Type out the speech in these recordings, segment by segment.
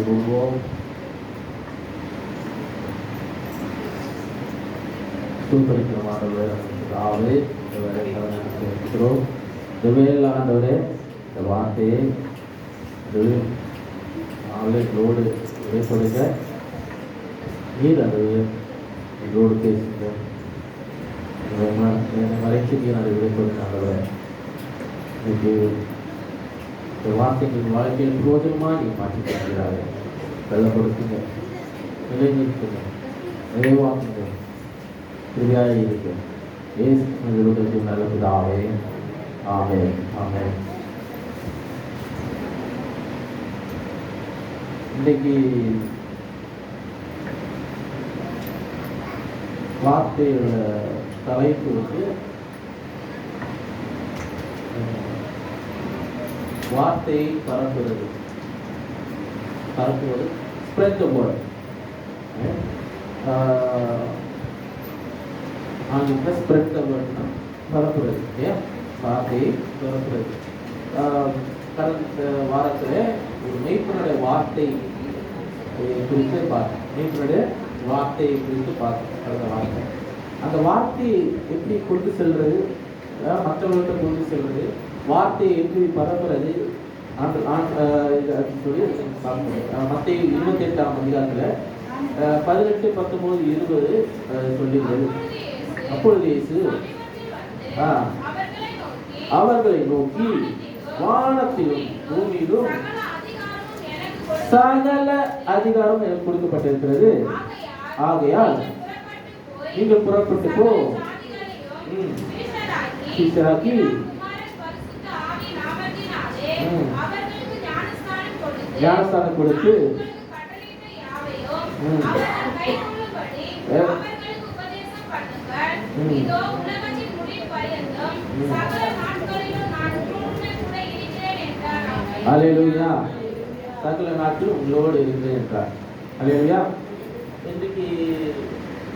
கூறுவோம். ஸ்தோத்திரிக்கிறோம் ஆண்டவரே, ஆவே இருக்கிறோம். ஜெபேல் ஆண்டவரே, இந்த வார்த்தையை ஆவியோடு பேசுவதற்க நீர் ஆண்டவரே எங்களோடு பேசுங்க. என்னை மறைத்து நீர் அதை விடைப்படுத்த ஆண்டவரே, இன்னைக்கு இந்த வார்த்தைகள் வாழ்க்கையில் பிரயோஜனமாக நீங்கள் மாற்றி தருகிறார்கள். வெள்ளப்படுத்துங்க, நிலைநிறுத்துங்க, நிறைவாக்குங்க, கிருபையாக இருக்கு. இயேசு கிறிஸ்துவின் நல்ல பிதாவே, ஆமென், ஆமென். இன்னைக்கு வார்த்தையோட தலைப்பு வார்த்தையை பரப்புவது, ஸ்ப்ரெட் தி வேர்ட். ஆங்கிலத்தில் ஸ்ப்ரெட் தி வேர்ட்னா பரப்புறது, இல்லையா? வார்த்தையை பரப்புறது. கடந்த வாரத்தில் ஒரு மெய்ப்பனுடைய வார்த்தை குறித்து பார்த்தோம். மெய்ப்பனுடைய வார்த்தையை குறித்து பார்த்தோம் கடந்த வார்த்தை. அந்த வார்த்தையை எப்படி கொண்டு செல்வது, மற்றவர்கள்ட்ட கொண்டு செல்வது, வார்த்தையை எப்படி பரப்புறது சொல்லி மத்திய 28ஆம் அதிகாரத்தில் 18, 19, 20 சொல்லுகிறது. அப்பொழுது இயேசு அவர்களை நோக்கி, வானத்திலும் பூமியிலும் சகல அதிகாரம் எனக்கு கொடுக்கப்பட்டிருக்கிறது. ஆகையால் நீங்கள் புறப்பட்டு போ, சீஷராக்கி ஞானஸ்தானம் கொடுத்து அல்லேலூயா, சகல நாட்டில் உங்களோடு இருக்கிறேன் என்றார். அல்லேலூயா. இன்றைக்கு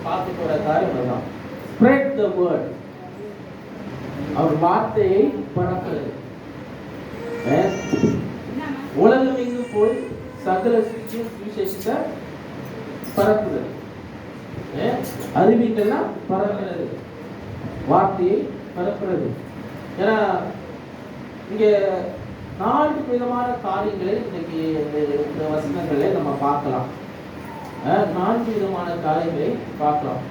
பார்க்க போற காரியம் அதுதான், ஸ்ப்ரெட் தி வேர்ட். அவர் வார்த்தையை பரப்புறது. உலகம் எங்கும் போய் சகல சுவிசேஷத்தை பரப்புறது, அறிவிக்கலாம் பரப்புறது, வார்த்தையை பரப்புறது. ஏன்னா இங்க 4 விதமான காரியங்களை இன்னைக்கு இந்த வசனங்களை நம்ம பார்க்கலாம். 4 விதமான காரியங்களை பார்க்கலாம்.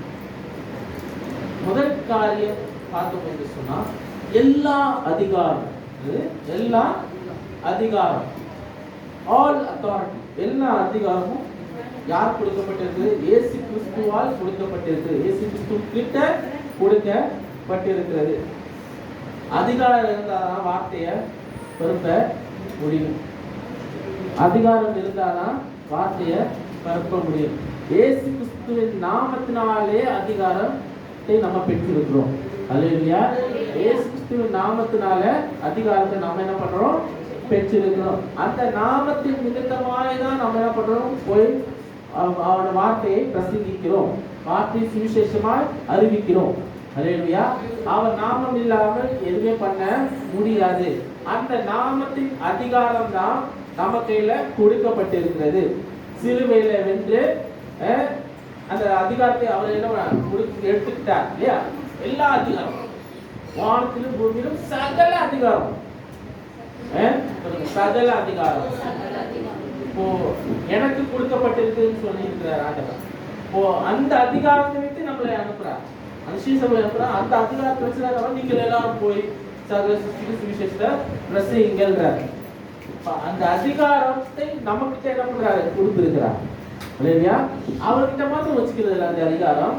முதல் காரியம் பார்த்தோம் என்று சொன்னா, எல்லா அதிகாரம், ஆல் அத்தாரிட்டி, எல்லா அதிகாரமும் யார் கொடுக்கப்பட்டிருக்கு? இயேசு கிறிஸ்துவால் கொடுக்கப்பட்டிருக்கு. இயேசு கிறிஸ்து கிட்ட கொடுக்கப்பட்டிருக்கிறது. அதிகாரம் இருந்தாதான் வார்த்தையை பரப்ப முடியும். அதிகாரம் இருந்தாதான் வார்த்தையை பரப்ப முடியும். இயேசு கிறிஸ்துவின் நாமத்தினாலே அதிகாரத்தை நம்ம பெற்றிருக்கிறோம். அல்லேலூயா. இயேசு கிறிஸ்துவின் நாமத்தினால அதிகாரத்தை நாம என்ன பண்றோம்? பெற்றிருக்கிறோம். அந்த நாமத்தின் நிமித்தமாக தான் நம்ம என்ன பண்றோம்? போய் அவரோட வார்த்தையை பிரசங்கிக்கிறோம், வார்த்தையை சுவிசேஷமாய் அறிவிக்கிறோம். அல்லேலூயா. அவர் நாமம் இல்லாமல் எதுவுமே பண்ண முடியாது. அந்த நாமத்தின் அதிகாரம் தான் நம்ம கையில கொடுக்கப்பட்டிருக்கிறது. சிலுவையில வென்று அந்த அதிகாரத்தை அவர் என்ன எடுத்துக்கிட்டார், இல்லையா? எல்லா அதிகாரம், வானத்திலும் பூமியிலும் சகல அதிகாரம், சகல அதிகாரம் இப்போ எனக்கு கொடுக்கப்பட்டிருக்குன்னு சொல்லி இருக்கிறார் ஆண்டவர். இப்போ அந்த அதிகாரத்தை விட்டு நம்மளை அனுப்புறார், அனுசீசங்களை அனுப்புறார். அந்த அதிகாரத்தை வச்சுதான் நீங்கள் எல்லாரும் போய் சகல சுவிசேஷத்தை பிரசங்கிங்கள்ன்றார். அந்த அதிகாரத்தை நமக்கிட்ட என்ன பண்றாரு? கொடுத்திருக்கிறார். இல்லையா? அவர்கிட்ட மாத்திரம் வச்சுக்கிறது இல்லை அந்த அதிகாரம்.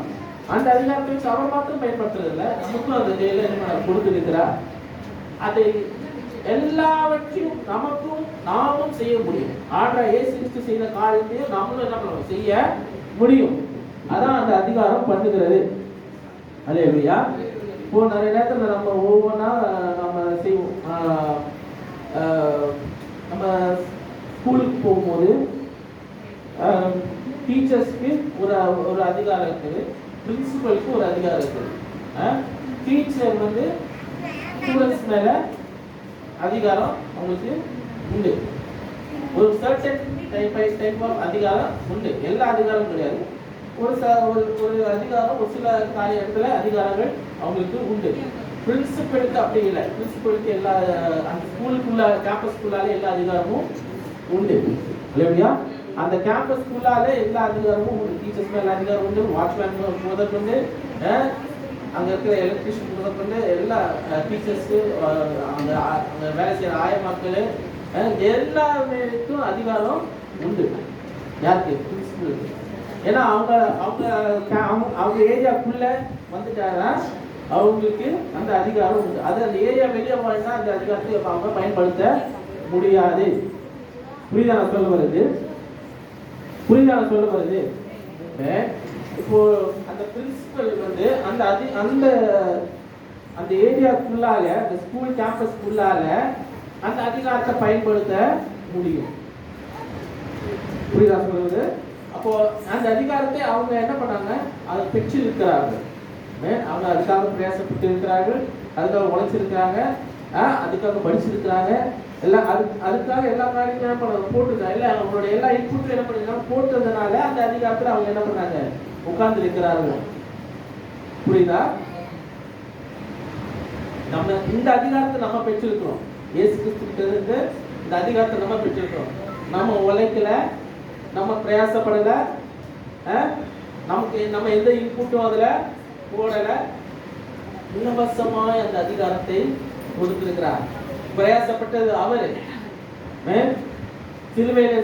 அந்த அதிகாரத்தை வச்சு அவர் மாத்திரம் பயன்படுத்துறது இல்லை, நமக்கும் அந்த ஜெயில என்ன கொடுத்திருக்கிறார். அதை எல்லாவற்றையும் நமக்கும் நாமும் செய்ய முடியும். ஆண்டவர் இயேசு கிறிஸ்து செய்த காரியத்தையும் நாமும் என்ன பண்ணணும்? செய்ய முடியும். அதான் அந்த அதிகாரம் பண்ணுகிறது. அல்லேலூயா. இப்போ நிறைய நேரத்தில் நம்ம ஒவ்வொன்றா நம்ம செய்வோம். நம்ம ஸ்கூலுக்கு போகும்போது டீச்சர்ஸ்க்கு ஒரு அதிகாரம் இருக்குது, பிரின்சிபலுக்கு ஒரு அதிகாரம் இருக்குது. டீச்சர் வந்து ஸ்டூடெண்ட்ஸ் மேல அதிகாரம் அவங்களுக்கு உண்டு. ஒரு சர்டன் டைப் ஆஃப் அதிகாரம் உண்டு. எல்லா அதிகாரமும் கிடையாது. ஒரு அதிகாரம், ஒரு சில காரியத்துல அதிகாரங்கள் அவங்களுக்கு உண்டு. பிரின்சிபலுக்கு அப்படி இல்லை. பிரின்சிபலுக்கு எல்லா அந்த ஸ்கூலுக்குள்ள கேம்பஸ்குள்ளாலே எல்லா அதிகாரமும் உண்டு இல்லையா? அந்த கேம்பஸ்குள்ளால எல்லா அதிகாரமும் உண்டு. டீச்சர்ஸ் மேல அதிகாரம் உண்டு, வாட்ச்மேன் முதற்கொண்டு அங்க இருக்கிற எலக்ட்ரிஷியன் முதற்கொண்டு எல்லா டீச்சர்ஸ்க்கு அங்க வேலை செய்யற ஆயமாக்கள் எல்லாருக்கும் அதிகாரம் உண்டு. யாருக்கு? பிரின்சிபலுக்கு. ஏன்னா அவங்க அவங்க அவங்க ஏரியாக்குள்ள வந்துட்டாங்கன்னா அவங்களுக்கு அந்த அதிகாரம் உண்டு. அது அந்த ஏரியா வெளியே போனா அந்த அதிகாரத்தை அவங்க பயன்படுத்த முடியாது. புரியுதா நான் சொல்ல வருது? இப்போ அந்த பிரின்சிபல் வந்து அந்த அந்த ஏரியாக்குள்ளால, அந்த ஸ்கூல் கேம்பஸ்க்குள்ளால அந்த அதிகாரத்தை பயன்படுத்த முடியும். புரியுதா சொல்றது? அப்போ அந்த அதிகாரத்தை அவங்க என்ன பண்ணாங்க? அதை பெற்று இருக்கிறார்கள். அவங்க அதுக்காக பிரயாசப்பட்டு இருக்கிறார்கள், அதுக்காக உழைச்சிருக்கிறாங்க, அதுக்காக படிச்சிருக்கிறாங்க. எல்லாம் அதுக்காக எல்லா காரியங்களும் என்ன பண்ண போட்டுருக்காங்க. இல்லை அவங்களோட எல்லா இன்புட்டும் என்ன பண்ணிருக்காங்க போட்டதுனால அந்த அதிகாரத்தில் அவங்க என்ன பண்ணாங்க? உட்கார்ந்து இருக்கிறார்கள். புரியுதா? நம்ம இந்த அதிகாரத்தை நம்ம பெற்றிருக்கிறோம். இயேசு கிறிஸ்து இந்த அதிகாரத்தை நம்ம பெற்றிருக்கிறோம். நம்ம உழைக்கல, நம்ம பிரயாசப்படல, நமக்கு நம்ம எந்த இன்புட்டும் அதுல போடல. இலவசமாய் அந்த அதிகாரத்தை கொடுத்திருக்கிறார். பிரயாசப்பட்டது அவரு, சிலுவையில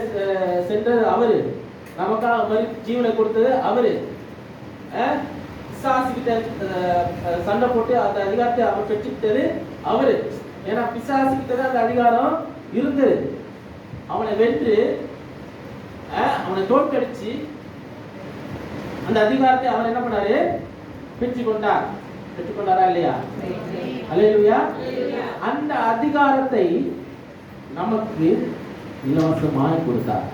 சென்றது அவரு, நமக்காக ஜீவனை கொடுத்தது அவரு, பிசாசுகிட்ட சண்டை போட்டு அந்த அதிகாரத்தை அவர் பெற்றுக்கிட்டது அவரு. ஏன்னா பிசாசுகிட்ட அந்த அதிகாரம் இருந்தது. அவனை வென்று அவனை தோற்கடிச்சு அந்த அதிகாரத்தை அவர் என்ன பண்ணாரு? பெற்றுக்கொண்டாரா இல்லையா? அல்லேலூயா. அந்த அதிகாரத்தை நமக்கு இலவசமாய் கொடுத்தார்.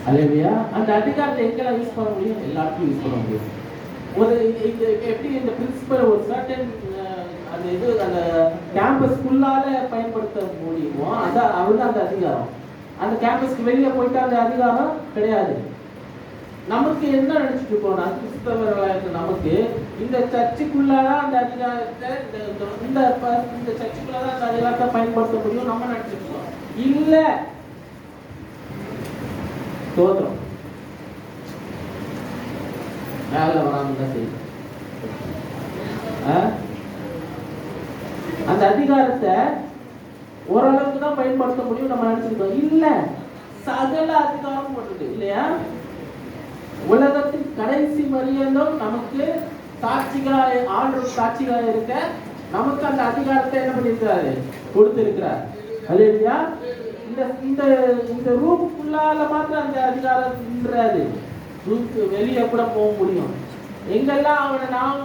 அல்லேலூயா. அந்த அதிகாரத்தை எங்கெல்லாம் யூஸ் பண்ண முடியும்? எல்லாத்தையும் யூஸ் பண்ண முடியும். ஒரு எப்படி இந்த பிரின்சிபல் ஒரு சர்டன் அந்த இது அந்த கேம்பஸ்க்குள்ளால பயன்படுத்த முடியுமோ அதுதான் அந்த அதிகாரம். அந்த கேம்பஸ்க்கு வெளியே போயிட்டு அந்த அதிகாரம் கிடையாது. நமக்கு என்ன நினைச்சிட்டு இருக்கோம்? கிறிஸ்தவர்களாக நமக்கு இந்த சர்ச்சுக்குள்ளதான் அந்த அதிகாரத்தை இந்த சர்ச்சுக்குள்ளதான் அந்த அதிகாரத்தை பயன்படுத்த முடியும் நம்ம நினைச்சிட்டு இருக்கோம். இல்ல, தோற்றம் மேல வராம சரி. அந்த அதிகாரத்தை ஓரளவுக்கு தான் பயன்படுத்த முடியும் நம்ம நினைச்சிருக்கோம். இல்ல, சகல அதிகாரம் போட்டுருக்கு இல்லையா? உலகத்தின் கடைசி மரியந்தும் நமக்கு சாட்சிகளாய் ஆண்டவர் சாட்சிகளாய் இருக்க நமக்கு அந்த அதிகாரத்தை என்ன பண்ணியிருக்கிறாரு? கொடுத்திருக்கிறார். அல்லேலூயா. இந்த இந்த ரூமுக்குள்ளால மாத்திரம் அந்த அதிகாரம் நின்றாது. ரூமுக்கு வெளியே கூட போக முடியும். எங்கெல்லாம் அவனை நாம்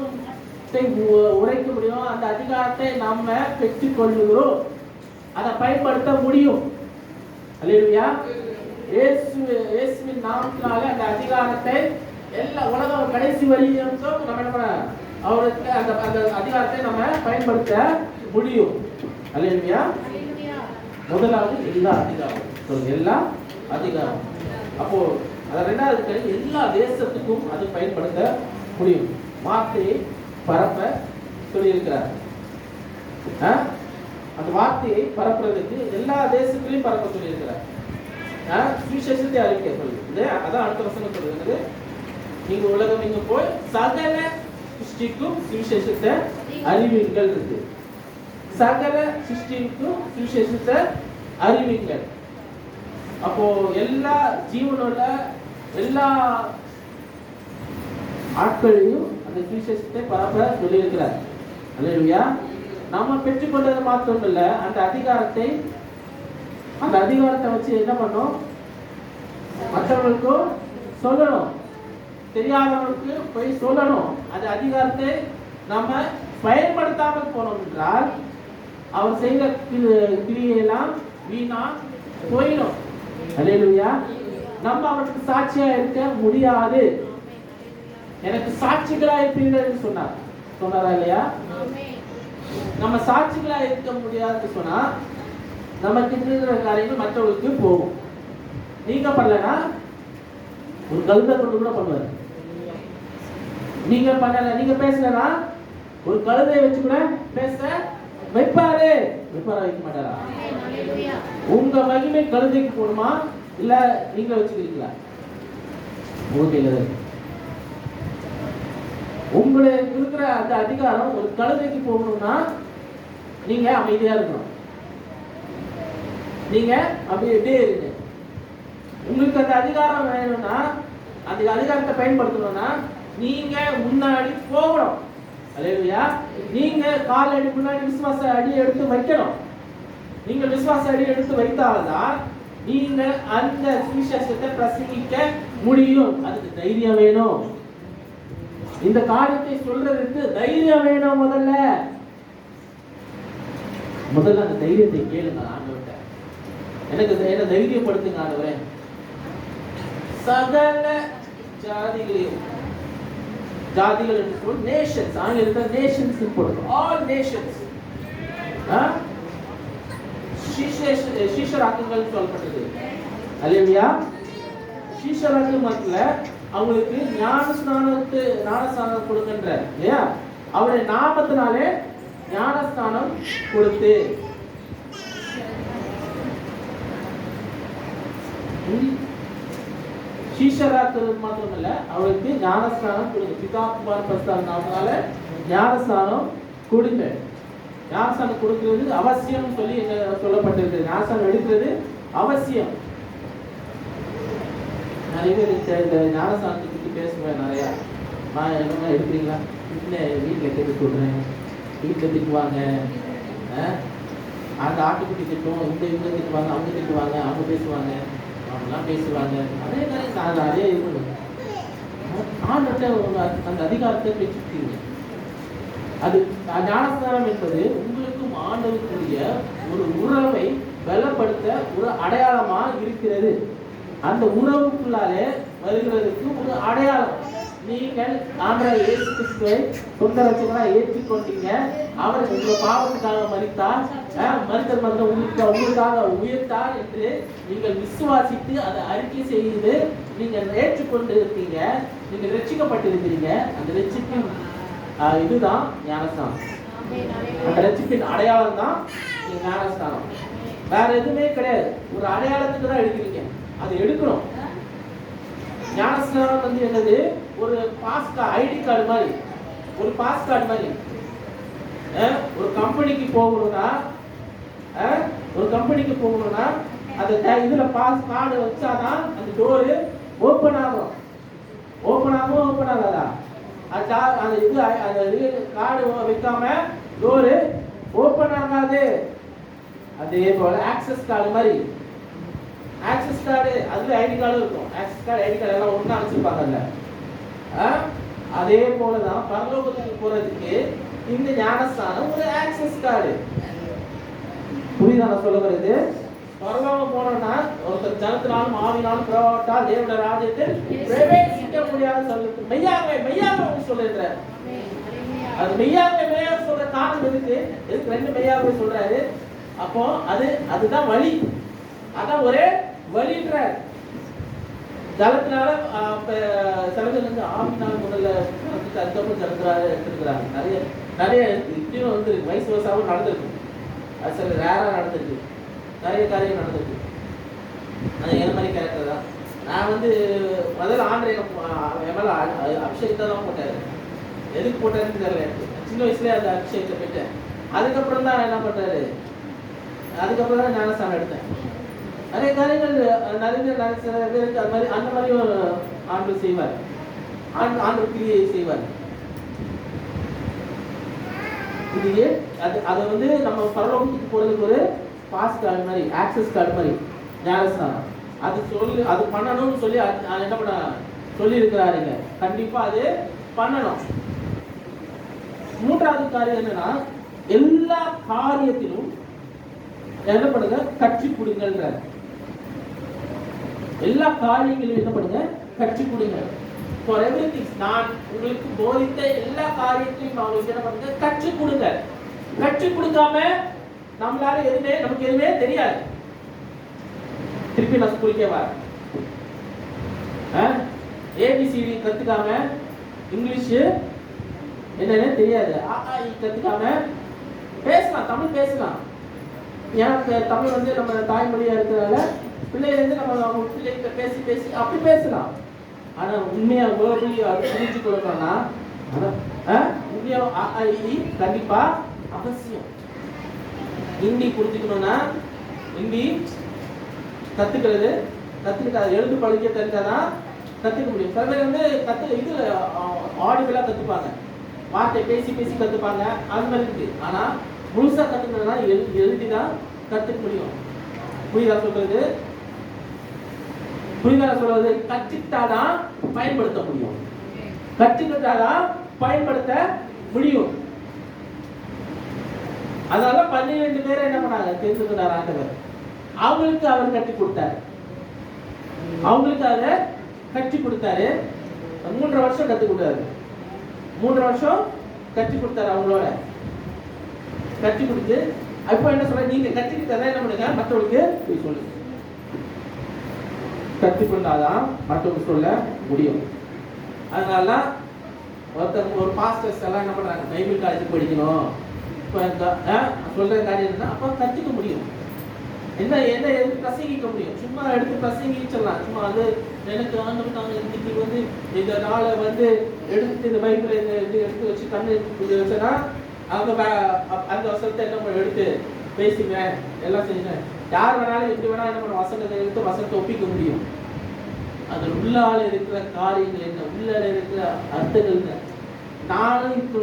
உரைக்க முடியும், அந்த அதிகாரத்தை நம்ம பெற்றுக் கொள்ளுகிறோம், அதை பயன்படுத்த முடியும். அல்லேலூயா. இயேசுவின் நாமத்தினால அந்த அதிகாரத்தை எல்லா உலகம் கடைசி வரையும் நம்ம என்ன பண்ண அவருக்கு அந்த அதிகாரத்தை நம்ம பயன்படுத்த முடியும். அல்லேலூயா. முதலாவது எல்லா அதிகாரம் சொல்லுங்க, எல்லா அதிகாரம். அப்போ அது ரெண்டாவது எல்லா தேசத்துக்கும் அது பயன்படுத்த முடியும். வார்த்தையை பரப்ப சொல்லியிருக்கிறார். அந்த வார்த்தையை பரப்புறதுக்கு எல்லா தேசத்திலையும் பரப்ப சொல்லியிருக்கிறார். சுவிசேஷத்தை அறிவிக்க சொல்லுது. அதான் அடுத்த வசனம் சொல்லுகிறது, நீங்க உலகம் நீங்க போய் சகல சிருஷ்டிக்கும் சுவிசேஷத்தை அறிவிங்கள் இருக்கு. சகல சிருஷ்டிக்கும் சுவிசேஷத்தை அறிவிங்கள். அப்போ எல்லா ஜீவனோட எல்லா ஆட்களையும் அந்த சுவிசேஷத்தை பரப்ப சொல்லியிருக்கிறார். அல்லேலூயா. நாம பெற்றுக்கொண்டது மாத்திரம் இல்ல, அந்த அதிகாரத்தை வச்சு என்ன பண்ணணும்? மற்றவர்களுக்கும் சொல்லணும், தெரியாதவர்களுக்கு போய் சொல்லணும். அந்த அதிகாரத்தை நம்ம பயன்படுத்தாமல் போனோம் என்றால் அவர் செய்த கிரியையெல்லாம் வீணா போயிடும். அல்லேலூயா. நம்ம அவருக்கு சாட்சியா இருக்க முடியாது. எனக்கு சாட்சிகளா இருப்பீர்கள் சொன்னாரா இல்லையா? நம்ம சாட்சிகளா இருக்க முடியாதுன்னு சொன்னா நமக்கு இருக்கிற காரியங்கள் மற்றவர்களுக்கு போகும். நீங்க பண்ணலனா ஒரு கழுதை கொண்டு கூட பண்ணுவாரு. நீங்க பண்ணல, நீங்க பேசலனா ஒரு கழுதையை வச்சு கூட பேச வைப்பாரு. வைப்பாரா, வைக்க மாட்டாரா? உங்க மகிமை கழுதைக்கு போடுமா இல்ல நீங்க வச்சுக்கிறீங்களா? உங்க கையில இருக்கு. உங்களுக்கு இருக்கிற அந்த அதிகாரம் ஒரு கழுதைக்கு போகணும்னா நீங்க அமைதியா இருக்கணும். நீங்க அப்படியே இருங்க. உங்களுக்கு அந்த அதிகாரம் வேணும்னா, அந்த அதிகாரத்தை பயன்படுத்தணும்னா நீங்க முன்னாடி போகணும். அல்லேலூயா. நீங்க கால் அடி முன்னாடி விசுவாச அடி எடுத்து வைக்கணும். நீங்க விசுவாச அடி எடுத்து வைத்தால்தான் நீங்க அந்த சுவிசேஷத்தை பிரசங்கிக்க முடியும். அதுக்கு தைரியம் வேணும். இந்த காரியத்தை சொல்றதுக்கு தைரியம் வேணும். முதல்ல அந்த தைரியத்தை கேளுங்க ஆண்டவர்கிட்ட. எனக்கு என்ன தைரியப்படுத்துங்க ஆண்டவரே. சகல ஜாதிகள் என்று சொல், நேஷன்ஸ், ஆங்கிலத்தில் நேஷன்ஸ் போடுங்க. ஆல் நேஷன்ஸ் சீஷராக்குங்கள் சொல்லப்பட்டது. அல்லேலூயா. சீஷராக்கு மக்கள்ல அவங்களுக்கு ஞானஸ்நானம் கொடுக்கின்ற இல்லையா, அவருடைய நாமத்தினாலே ஞானஸ்நானம் கொடுத்து சீஷராக்கிறது மாத்திரமல்ல, அவருக்கு ஞானஸ்நானம் கொடுங்க. பிதா குமார் பரிசுத்த நாமத்தினால ஞானஸ்நானம் கொடுங்க. ஞானஸ்நானம் கொடுக்கிறது அவசியம் சொல்லி சொல்லப்பட்டிருக்கு. ஞானஸ்நானம் எடுக்கிறது அவசியம். நிறைய பேர் இந்த ஞானஸ்நானத்தை பற்றி பேசுவேன். நிறையா நான் என்ன எடுக்கிறீங்களா, வீட்டில் கேட்டு சொல்கிறேன், வீட்டில் திட்டுவாங்க, அந்த ஆட்டுக்குட்டி திட்டம், இவங்க திட்டுவாங்க, அவங்க திட்டுவாங்க, அவங்க பேசுவாங்க, அவங்களாம் பேசுவாங்க. அதே மாதிரி நான் அதே இது ஆண்டத்தை அந்த அதிகாரத்தை பெற்றுட்டீங்க. அது ஞானஸ்நானம் என்பது உங்களுக்கும் ஆண்டவருக்குரிய ஒரு உறவை பலப்படுத்த ஒரு அடையாளமா இருக்கிறது. அந்த உறவுக்குள்ளாலே வருகிறதுக்கு ஒரு அடையாளம். நீங்கள் ஆண்டவர் இயேசு கிறிஸ்துவை சொந்த ரட்சகரா ஏற்றுக்கொண்டீங்க. அவர் உங்க பாவத்துக்காக மரித்தார், மரித்தல் மரணம் உங்களுக்காக உயிர்த்தார் என்று நீங்கள் விசுவாசித்து அதை அறிக்கை செய்து நீங்கள் ஏற்றுக்கொண்டு இருக்கீங்க. நீங்கள் ரட்சிக்கப்பட்டிருக்கிறீங்க. அந்த ரட்சிப்பின் இதுதான் ஞானஸ்நானம். அந்த ரட்சிப்பின் அடையாளம் தான் ஞானஸ்நானம். வேற எதுவுமே கிடையாது. ஒரு அடையாளத்துக்கு தான் எடுக்கிறீங்க. அதை எடுக்கணும். ஞானஸ்நானம் வந்து என்னது, ஒரு பாஸ் ஐடி கார்டு மாதிரி, ஒரு பாஸ் கார்டு மாதிரி. ஒரு கம்பெனிக்கு போகணும்னா அந்த இதுல பாஸ் கார்டு வச்சாதான் அந்த டோரு ஓபன் ஆகும். ஓபன் ஆகாதா? அந்த இது கார்டு வைக்காம டோரு ஓபன் ஆகாது. அதே போல ஆக்சஸ் கார்டு மாதிரி, ஆக்சஸ் கார்டு அதுல ஐடி கார்டு இருக்கும். ஆக்சஸ் கார்டு ஐடி கார்டு எல்லாம் ஒண்ணா வச்சிருப்பாங்கல்ல. அதே போலதான் பரலோகத்துக்கு போறதுக்கு இந்த ஞானஸ்நானம் ஒரு ஆக்சஸ் கார்டு. புரியுதா நான் சொல்ல வருது? பரலோகம் போனோம்னா ஒருத்தர் ஜனத்தினாலும் ஆவினாலும் பிரவாட்டால் தேவனுடைய ராஜ்யத்தில் பிரவேசிக்க முடியாது சொல்லுது. மெய்யாகவே சொல்லுற அது மெய்யாகவே சொல்ற காரணம் இருக்கு. எதுக்கு ரெண்டு மெய்யாகவே சொல்றாரு? அப்போ அதுதான் வழி. அதான் ஒரே வழின்ற ஜலத்தினால சிலர்கள் வந்து ஆவினால் முதல்ல அதுக்கப்புறம் ஜலத்தினால எடுத்துருக்கிறாங்க. நிறைய இப்படியும் வந்து வயசு வருஷாவும் நடந்திருக்கு. அது சில ரேரா நடந்திருக்கு. நிறைய காரியம் நடந்திருக்கு. அது என்ன மாதிரி கேரக்டர் தான். நான் வந்து முதல்ல ஆண்டரை என் மேல அபிஷேகத்தை தான் போட்டாரு. எதுக்கு போட்டாருன்னு தெரியல. சின்ன வயசுலேயே அந்த அபிஷேகத்தை போயிட்டேன். அதுக்கப்புறம் தான் என்ன பண்றாரு, அதுக்கப்புறம் தான் ஞானஸ்நானம் எடுத்தேன். நிறைய காரியங்கள் சில பேருக்கு அது மாதிரி அந்த மாதிரியும் ஆண்டு செய்வார். ஆண்டு கிரியை செய்வார். இது அதை வந்து நம்ம பரலோகத்துக்கு போறதுக்கு ஒரு பாஸ் கார்டு மாதிரி, ஆக்சஸ் கார்டு மாதிரி ஞானஸ்நானம். அது பண்ணணும்னு சொல்லி என்ன பண்ண சொல்லி இருக்கிறாருங்க. கண்டிப்பா அது பண்ணணும். மூன்றாவது காரியம் என்னன்னா, எல்லா காரியத்திலும் என்ன பண்ணுங்க, கட்சி கொடுங்கன்றார். எல்லா காரியங்களும் என்ன பண்ணுங்க, கட்சி கொடுங்க. For everything, நான் உங்களுக்கு போதித்த எல்லா காரியத்தையும் அவங்களுக்கு என்ன பண்ணுங்க, கற்றுக் கொடுங்க. கற்றுக் கொடுக்காம நம்மளால நமக்கு எதுவுமே தெரியாது. திருப்பி நான் குறிக்கவா, ஏபிசிடி கத்துக்காம இங்கிலீஷ் என்னன்னு தெரியாது, கத்துக்காம பேசலாம், தமிழ் பேசலாம். எனக்கு தமிழ் வந்து நம்ம தாய்மொழியா இருக்கிறதால பிள்ளைலேருந்து நம்ம பிள்ளைகிட்ட பேசி பேசி அப்படி பேசலாம். ஆனா உண்மையா புரிஞ்சு கொடுக்கணும்னா உண்மையா கண்டிப்பா அவசியம். ஹிந்தி புரிஞ்சுக்கணும்னா ஹிந்தி கத்துக்கிட்டு அதை எழுந்து படிக்க தெரிஞ்சாதான் கத்துக்க முடியும். சில பேர் வந்து இது ஆடிபிளா கத்துப்பாங்க, வார்த்தை பேசி பேசி கத்துப்பாங்க, அது மாதிரி இருக்கு. ஆனா முழுசா கத்துக்கணும்னா எழுதிதான் கத்துக்க முடியும். புரியுதா சொல்றது? கற்றுக்கிட்டாதான் பயன்படுத்த முடியும், கற்றுக்கிட்டாதான் பயன்படுத்த முடியும். அதனால 12 பேரை என்ன பண்ணாங்க தெரிஞ்சுக்கிறார் ஆண்டவர். அவங்களுக்கு அவர் கற்றுக் கொடுத்தாரு, அவங்களுக்கு அதை கற்றுக் கொடுத்தாரு. 3 வருஷம் கற்றுக் கொடுத்தாரு, 3 வருஷம் கற்றுக் கொடுத்தாரு. அவங்களோட கற்றுக் கொடுத்து அப்போ என்ன சொல்ற, நீங்க கற்றுக்கிட்டதான் என்ன பண்ணுங்க மற்றவங்களுக்கு போய் சொல்லுங்க. கற்றுக்கொண்டாதான் மற்றவங்க சொல்ல முடியும். அதனால ஒரு பாஸ்டர்ஸ் எல்லாம் என்ன பண்றாங்க, பைபிள் காலேஜ் படிக்கணும் சொல்ற காரியம் என்ன, அப்ப கற்றுக்க முடியும். என்ன என்ன எடுத்து பிரசங்கிக்க முடியும். சும்மா எடுத்து பிரசங்கிச்சிடலாம். சும்மா வந்து எனக்கு ஆண்டவங்க இன்னைக்கு வந்து இந்த நாளை வந்து எடுத்து இந்த பைபிளை எடுத்து வச்சு கண்ணு வச்சேன்னா அந்த வசனத்தை என்ன எடுத்து பேசுவேன், எல்லாம் செய்வேன். யார் வேணாலும் எப்படி வேணாலும் என்ன பண்ண வசனத்தை எடுத்து வசனத்தை ஒப்பிக்க முடியும். அதில் உள்ளால இருக்கிற காரியங்கள் என்ன, உள்ளால இருக்கிற அர்த்தங்கள் என்ன. நானும் இப்போ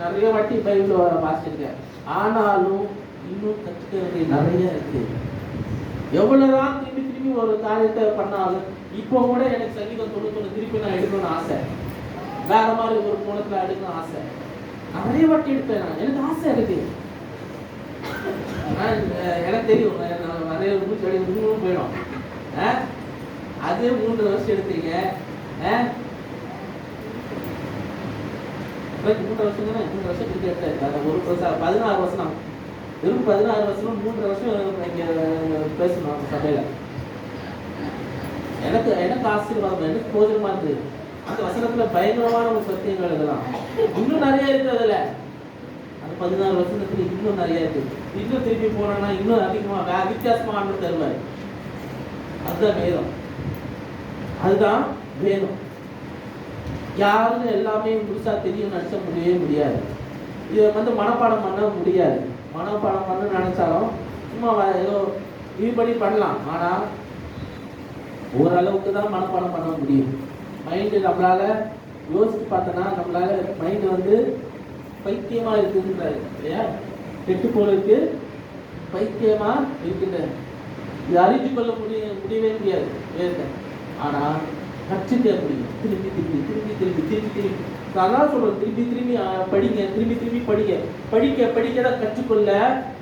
நிறைய வாட்டி பைபிள் வாசிச்சிருக்கேன். ஆனாலும் இன்னும் கற்றுக்க வேண்டிய நிறைய இருக்கு. எவ்வளவுதான் திரும்பி திரும்பி ஒரு காரியத்தை பண்ணாலும் இப்போ கூட எனக்கு சங்கீதம் 91 திருப்பி நான் எடுக்கணும்னு ஆசை, வேற மாதிரி ஒரு கோணத்துல எடுக்கணும்னு ஆசை. நிறைய வாட்டி எடுப்பேன் நான், எனக்கு ஆசை இருக்கு. எனக்கு தெரியும் நிறைய இன்னும் போயிடும். அது 3 வருஷம் எடுத்தீங்க, 3 வருஷம் தானே, 3 வருஷம் எடுத்தாரு. ஒரு 16 வருஷம், வெறும் 16 வருஷம் 3 வருஷம் இங்க பேசணும் சபையில. எனக்கு ஆசீர்வாதம், எனக்கு போஜனமா இருக்கு. அந்த வசனத்துல பயங்கரமான ஒரு சத்தியங்கள் இதெல்லாம் இன்னும் நிறைய இருக்கு. அதுல அந்த 16 வருஷத்துக்கு இன்னும் நிறைய இருக்கு. இன்னும் திருப்பி போனோம்னா இன்னும் அதிகமா வித்தியாசமா ஆண்டு தருவாரு. அதுதான் வேதம், அதுதான் வேணும். யாருன்னு எல்லாமே முழுசா தெரியும் நினைச்ச முடியவே முடியாது. இதை வந்து மனப்பாடம் பண்ண முடியாது. மனப்பாடம் பண்ண நினைச்சாலும் சும்மா ஏதோ இதுபடி பண்ணலாம். ஆனா ஓரளவுக்கு தான் மனப்பாடம் பண்ண முடியும். மைண்டு நம்மளால யோசிச்சு பார்த்தோன்னா நம்மளால மைண்டு வந்து பைத்தியமா இருக்குன்றாரு இல்லையா, கெட்டு போறதுக்கு பைத்தியமா இருக்கின்றது. இது அறிஞ்சு கொள்ள முடியவே முடியாது வேதத்தை. ஆனா கற்றுக்க முடியும். திரும்பி திரும்பி திரும்பி திரும்பி திரும்பி திரும்பி அதான் சொல்றேன், திரும்பி திரும்பி படிங்க, திரும்பி திரும்பி படிங்க, படிக்க படிக்கதான் கற்றுக்கொள்ள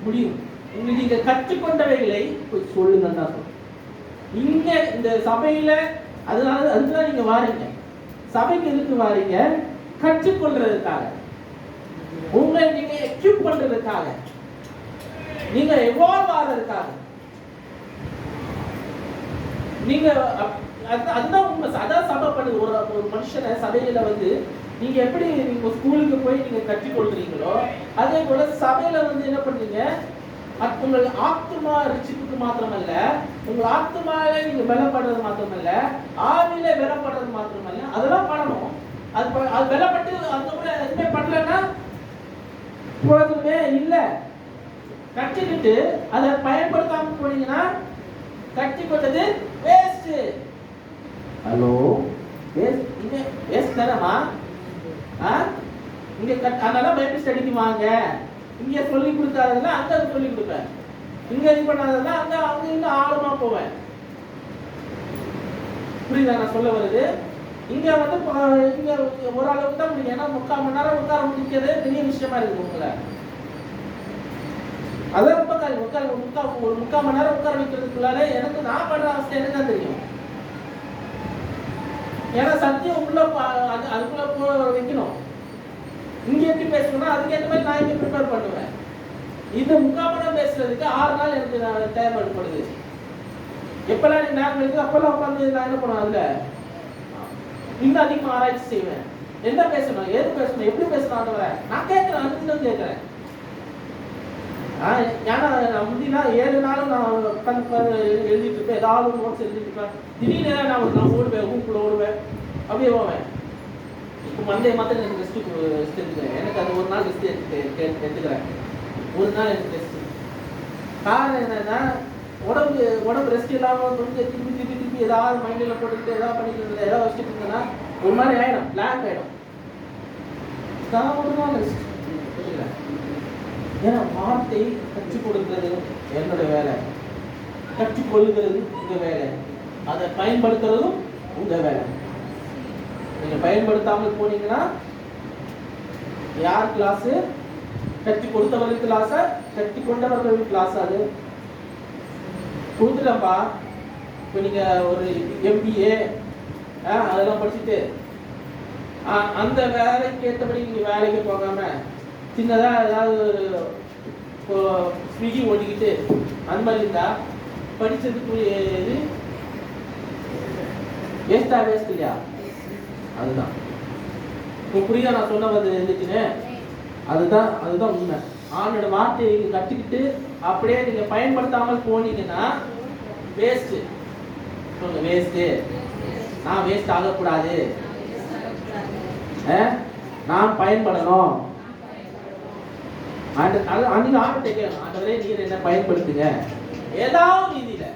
முடியும். உங்களுக்கு நீங்க கற்றுக்கொண்டவைகளை போய் சொல்லுங்க தான் சொல்றேன். இங்க இந்த சபையில அதுதான் நீங்க வாரீங்க. சபைக்கு எதுக்கு வாரீங்க? கற்றுக்கொள்றதுக்காக, உங்களை நீங்க எக்யூப் பண்றதுக்காக, நீங்க எவால்வ் ஆகிறதுக்காக. நீங்க அதுதான் உண்மை. அதான் சபை பண்ணுது. ஒரு மனுஷனை சபையில வந்து நீங்க எப்படி நீங்க ஸ்கூலுக்கு போய் நீங்க கற்றுக்கொள்றீங்களோ அதே போல சபையில வந்து என்ன பண்றீங்க, உங்கள் ஆத்மா ரிச்சிப்புக்கு மாத்திரமல்ல, உங்கள் ஆத்மாவில நீங்க பலப்படுறது மாத்திரமல்ல, ஆவியில பலப்படுறது மாத்திரமல்ல, அதெல்லாம் பண்ணணும். அது பலப்பட்டு அந்த கூட எதுவுமே பண்ணலன்னா பிரயோஜனமே இல்லை. கற்றுக்கிட்டு அதை பயன்படுத்தாம போனீங்கன்னா கற்றுக்கொண்டது வேஸ்ட். Hello, waste தானேமா? இங்க அதனால பைபிள் ஸ்டடிக்கு வாங்க. இங்க சொல்லி கொடுக்காததுல அங்க சொல்லி கொடுப்பேன், இங்க இது பண்ணாததுல அங்க அவங்க இன்னும் ஆழமா போவேன். புரியுதா நான் சொல்ல வருது? இங்க வந்து இங்க ஓரளவுக்கு தான் முடியும். ஏன்னா 3/4 மணி நேரம் உட்கார முடிக்கிறது பெரிய விஷயமா இருக்கு உங்களை. அதான் ரொம்ப ஒரு 3/4 மணி நேரம் உட்கார வைக்கிறதுக்குள்ளால எனக்கு நான் படுற அவஸ்தை எனக்கு தான் தெரியும். ஏன்னா சத்தியம் உள்ள அதுக்குள்ள வைக்கணும். இங்க எப்படி பேசணும்னா அதுக்கேற்ற மாதிரி நான் இங்க ப்ரிப்பேர் பண்ணுவேன். இந்த 3/4 மணி நேரம் பேசுறதுக்கு 6 நாள் எனக்கு தேவைப்படுது. எப்பெல்லாம் எனக்கு நேரம் இருக்குது அப்பெல்லாம் உட்காந்து நான் என்ன பண்ணுவேன், அதுல இன்னும் அதிகமாக ஆராய்ச்சி செய்வேன். என்ன பேசணும், ஏது பேசணும், எப்படி பேசணும் நான் கேட்கிறேன், அனுப்பிட்டு கேட்கிறேன். ஏன்னா முந்தினா 7 நாளும் நான் உட்காந்து எழுதிட்டு இருப்பேன், ஏதாவது ஒரு நோட்ஸ் எழுதிட்டு இருப்பேன். திடீர்னு நான் ஓடுவேன், ரூம்குள்ள ஓடுவேன், அப்படியே போவேன். இப்போ மண்டே மாத்திரம் எனக்கு ரெஸ்ட் எடுத்துக்கிறேன். எனக்கு அது ஒரு நாள் ரெஸ்ட் எடுத்துக்கிறேன், ஒரு நாள் எனக்கு ரெஸ்ட். காரணம் என்னன்னா உடம்பு ரெஸ்ட் இல்லாமல் கொஞ்சம் திருப்பி ஏதாவது மைண்டில் போட்டுக்கிட்டு ஏதாவது பண்ணிட்டு ஏதாவது வச்சுட்டு இருந்தேன்னா ஒரு மாதிரி ஆகிடும், பிளாக் ஆகிடும். நான் ஒரு நாள் ரெஸ்ட் புரியல. ஏன்னா வார்த்தை கற்றுக் கொடுக்கிறது என்னுடைய வேலை, கற்றுக்கொள்ளுகிறது உங்க வேலை, அதை பயன்படுத்துறதும் உங்க வேலை. நீங்க பயன்படுத்தாமல் போனீங்கன்னா யார் கிளாஸ்? கற்றுக் கொடுத்தவர்கள் கிளாஸா, கற்றுக் கொண்டவர்கள் கிளாஸ்? அது கொடுத்துட்டப்பா. இப்போ நீங்க ஒரு MBA அதெல்லாம் படிச்சுட்டு அந்த வேலைக்கு ஏற்றபடி நீங்க வேலைக்கு போகாம சின்னதா ஏதாவது ஒரு ஸ்விக்கி ஓட்டிக்கிட்டு அந்த மாதிரி இருந்தா படிச்சதுக்கு இது வேஸ்ட் இல்லையா? அதுதான் இப்போ புரியுதா நான் சொன்ன வந்து இருந்துச்சுன்னு? அதுதான் உண்மை. ஆனோட வார்த்தையை கற்றுக்கிட்டு அப்படியே நீங்க பயன்படுத்தாமல் போனீங்கன்னா வேஸ்ட். சொல்லுங்க, வேஸ்ட். நான் வேஸ்ட் ஆகக்கூடாது, நான் பயன்படணும். அன்னைக்கு ஆண்டவரே கேட்கணும், ஆண்டவரே நீர் என்ன பயன்படுத்துங்க. ஏதாவது ரீதியில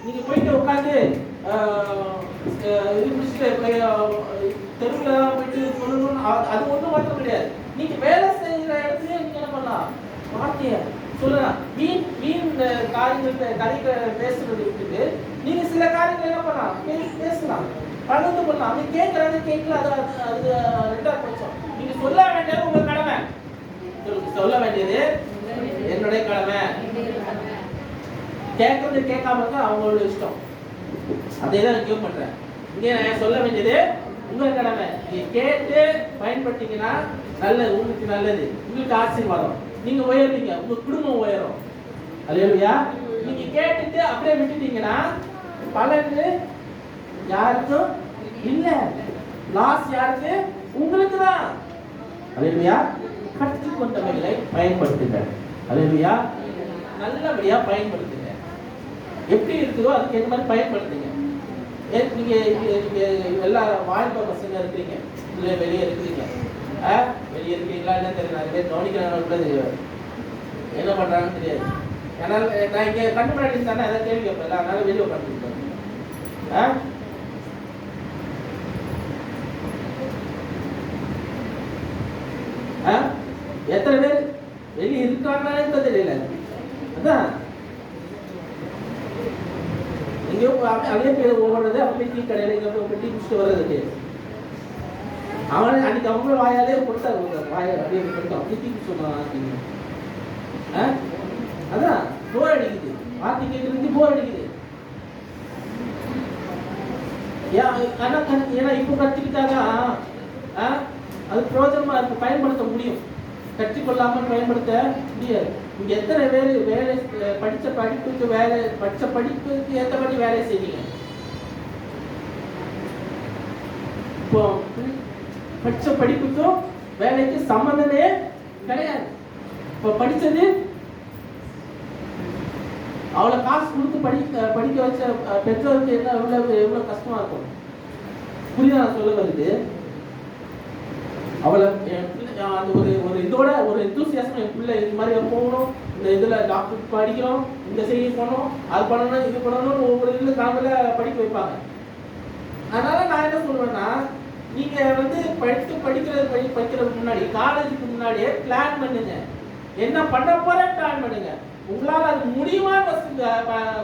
நீங்க போயிட்டு உட்காந்து தெருவில் போயிட்டு சொல்லணும், அது ஒன்றும் மாற்றம் கிடையாது. நீங்க வேலை செய்கிற இடத்துல நீங்க என்ன பண்ணலாம், வார்த்தைய சொல்லலாம். வீண் காரியங்கள் கதைகளை பேசுறது விட்டுட்டு நீங்க சில காரியங்கள் என்ன பண்ணலாம், பேசலாம், பகிர்ந்து பண்ணலாம். அப்படி கேட்கறது கேட்கல, அது ரெண்டாவது பட்சம். நீங்க சொல்ல வேண்டியது உங்க கடமை, சொல்ல வேண்டியது என்னுடைய கடமை. கேட்கறது கேட்காம இருந்தா அவங்களோட இஷ்டம். அதே தான் நான் பண்றேன். இங்க நான் சொல்ல வேண்டியது உங்க கடமை. நீங்க கேட்டு பயன்படுத்திங்கன்னா நல்லது, உங்களுக்கு நல்லது, உங்களுக்கு ஆசீர்வாதம், நீங்க உயர்வீங்க, உங்க குடும்பம் உயரும். அல்லேலூயா. நீங்க கேட்டுட்டு அப்படியே விட்டுட்டீங்கன்னா பலன் யாருக்கும் இல்ல, லாஸ் யாருக்கு? உங்களுக்கு தான். அல்லேலூயா. கற்றுக்கொண்டவைகளை பயன்படுத்துங்க. அல்லேலூயா. நல்லபடியா பயன்படுத்துங்க. எப்படி இருக்குதோ அதுக்கு ஏற்ற மாதிரி பயன்படுத்துங்க. நீங்க எல்லா வாய்ப்பா பசங்க இருக்கிறீங்க, இல்லை வெளியே இருக்கிறீங்க, வெளியே இருக்கீங்களா என்ன தெரியல, நிறைய பேர் கவனிக்கிறாங்க, என்ன பண்றாங்கன்னு தெரியாது. ஏன்னா நான் இங்க கண்டு முன்னாடி இருந்தானே ஏதாவது கேள்வி கேட்பேன், அதனால வெளியே உட்காந்துருக்கேன். எத்தனை பேர் வெளியே இருக்காங்கன்னு இப்ப தெரியல. அதான் எங்கேயோ அதே பேர் ஓடுறது, அப்படியே டீ கடையில இங்க டீ குடிச்சுட்டு வர்றதுக்கு. அவன் அன்னைக்கு அவங்க வாயாலே கொடுத்தாரு, வாயை அப்படியே கொடுத்தான், அப்படி டீ குடிச்சு. அதான் போர் அடிக்குது, வார்த்தை கேட்கறதுக்கு போர் அடிக்குது. ஏன்னா இப்ப கற்றுக்கிட்டாதான் அது பிரயோஜனமா இருக்கு, பயன்படுத்த முடியும். கற்றுக்கொள்ளாமல் பயன்படுத்த முடியாது. இங்க எத்தனை பேர் வேலை படிச்ச படிப்புக்கு ஏற்றபடி வேலை செய்வீங்க? இப்போ படிச்ச படிப்புக்கும் வேலைக்கு சம்பந்தமே கிடையாது. இப்போ படிச்சது அவளை காசு கொடுத்து படிக்க வச்ச பெற்றோருக்கு என்ன எவ்வளவு கஷ்டமா இருக்கும். புரியுதா நான் சொல்ல வருது? அவளை அந்த ஒரு இதோட ஒரு எந்தூசியாசம், என் பிள்ளை இது மாதிரி போகணும், இந்த இதுல டாக்டர் படிக்கணும், இந்த செய்தி போகணும், அது பண்ணணும், இது பண்ணணும்னு ஒவ்வொரு இதுல காலையில படிக்க வைப்பாங்க. அதனால நான் என்ன சொல்றேன்னா, நீங்க படிக்கிறதுக்கு முன்னாடி, காலேஜுக்கு முன்னாடியே பிளான் பண்ணுங்க. என்ன பண்ண போறேன்னு பிளான் பண்ணுங்க. உங்களால அது முடியுமான்னு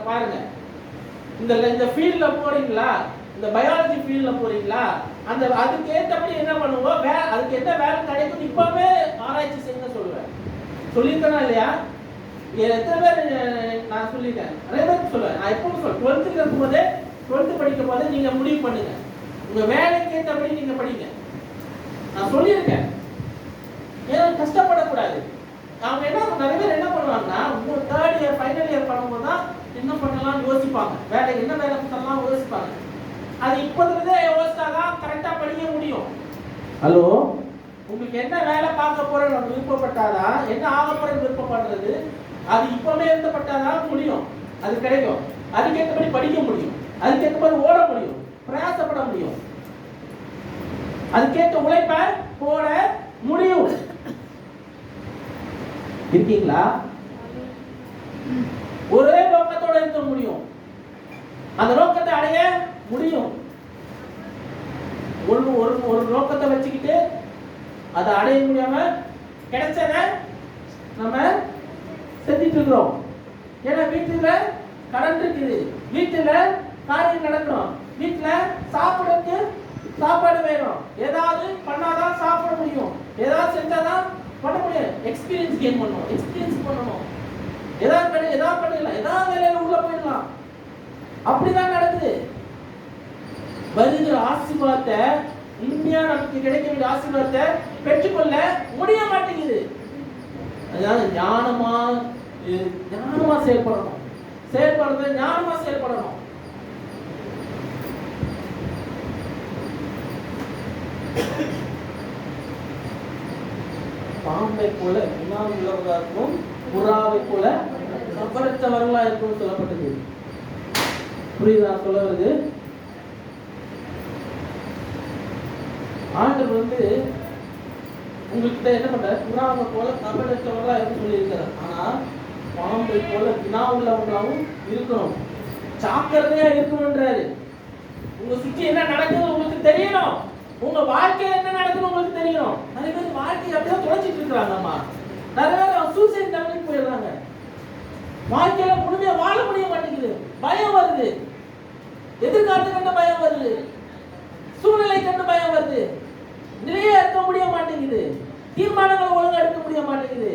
பாருங்க. இந்த ஃபீல்ட்ல போறீங்களா, இந்த பயாலஜி ஃபீல்ட்ல போறீங்களா, அதுக்கு ஏற்றபடி என்ன பண்ணுவோம், அதுக்கு என்ன வேலை கிடைக்கும் இப்பவே ஆராய்ச்சி செய்யுங்க சொல்லுவேன். சொல்லியிருக்கேனா இல்லையா? எத்தனை பேர் நான் சொல்லிட்டேன், நிறைய பேருக்கு சொல்லுவேன். நான் எப்பவும் சொல்லுவேன், 12th இருக்கும் போதே, 12th படிக்கும் போதே நீங்க முடிவு பண்ணுங்க, உங்க வேலைக்கு ஏற்றபடி நீங்க படிங்க. நான் சொல்லியிருக்கேன். ஏன்னா கஷ்டப்படக்கூடாது. அவங்க என்ன நிறைய பேர் என்ன பண்ணுவாங்கன்னா, 3rd இயர் ஃபைனல் இயர் பண்ணும்போது தான் என்ன பண்ணலாம் யோசிப்பாங்க, வேலை என்ன வேலை பண்ணலாம் யோசிப்பாங்க. அது இப்போதுலேருந்தே யோசிச்சாதான் கரெக்டா படிக்க முடியும். ஹலோ, உங்களுக்கு என்ன வேலை பார்க்க போறேன்னு விருப்பப்பட்டாதான், என்ன ஆக போறேன்னு விருப்பப்படுறது, அது இப்பவே எழுதப்பட்டாதான் முடியும், அது கிடைக்கும். அதுக்கேற்றபடி படிக்க முடியும், அதுக்கேற்றபடி ஓட முடியும், பிரயாசப்பட முடியும், அதுக்கேற்ற உழைப்ப போட முடியும். இருக்கீங்களா? ஒரே நோக்கத்தோட இருக்க முடியும், அந்த நோக்கத்தை அடைய முடியும். ஒரு நோக்கத்தை வச்சுக்கிட்டு அதை அடைய முடியாம கிடைச்சத நம்ம செஞ்சிட்டு இருக்கிறோம். ஏன்னா வீட்டுல கடன் இருக்குது, வீட்டுல காரியம் நடக்கணும், வீட்டுல சாப்பிடறதுக்கு சாப்பாடு வேணும், ஏதாவது பண்ணாதான் சாப்பிட முடியும், ஏதாவது செஞ்சாதான் பண்ண முடியும். எக்ஸ்பீரியன்ஸ் கெயின் பண்ணணும், எக்ஸ்பீரியன்ஸ் பண்ணணும், ஏதாவது பண்ணிடலாம், ஏதாவது வேலையில உள்ள போயிடலாம். அப்படிதான் நடக்குது. வருகிற ஆசீர்வாதத்தை, உண்மையா நமக்கு கிடைக்க வேண்டிய ஆசீர்வாதத்தை பெற்றுக்கொள்ள முடிய மாட்டேங்குது. அதனால ஞானமா செயல்படணும், ஞானமா செயல்படணும். பாம்பை போல குணம் உள்ளவர்களாகவும் புறாவை போல கபடத்தவர்களா இருக்கும் சொல்லப்பட்டது. புரியுதா சொல்ல வருது? ஆண்டவர் உங்ககிட்ட என்ன பண்ற, புறாவை போல கபடத்தவர்களா இருக்கும் சொல்லி இருக்கிறார். ஆனா பாம்பை போல வினா உள்ளவர்களாகவும் இருக்கணும், ஜாக்கிரதையா இருக்கணும்ன்றாரு. உங்க சுற்றி என்ன நடக்குது உங்களுக்கு தெரியணும், உங்க வாழ்க்கையில என்ன நடக்குது உங்களுக்கு தெரியணும். நிறைய பேர் வாழ்க்கையை அப்படியே தொலைச்சிட்டு இருக்கிறாங்கம்மா, நிறைய பேர் சூசைட் பண்ணிட்டு போயிடுறாங்க. வாழ்க்கையில முழுமையா வாழ முடிய மாட்டேங்குது, பயம் வருது, எதிர்காலத்தை கண்ட பயம் வருது, சூழ்நிலை கண்ட பயம் வருது, நிறைய இருக்க முடிய மாட்டேங்குது, தீர்மானங்களை ஒழுங்கா எடுக்க முடிய மாட்டேங்குது.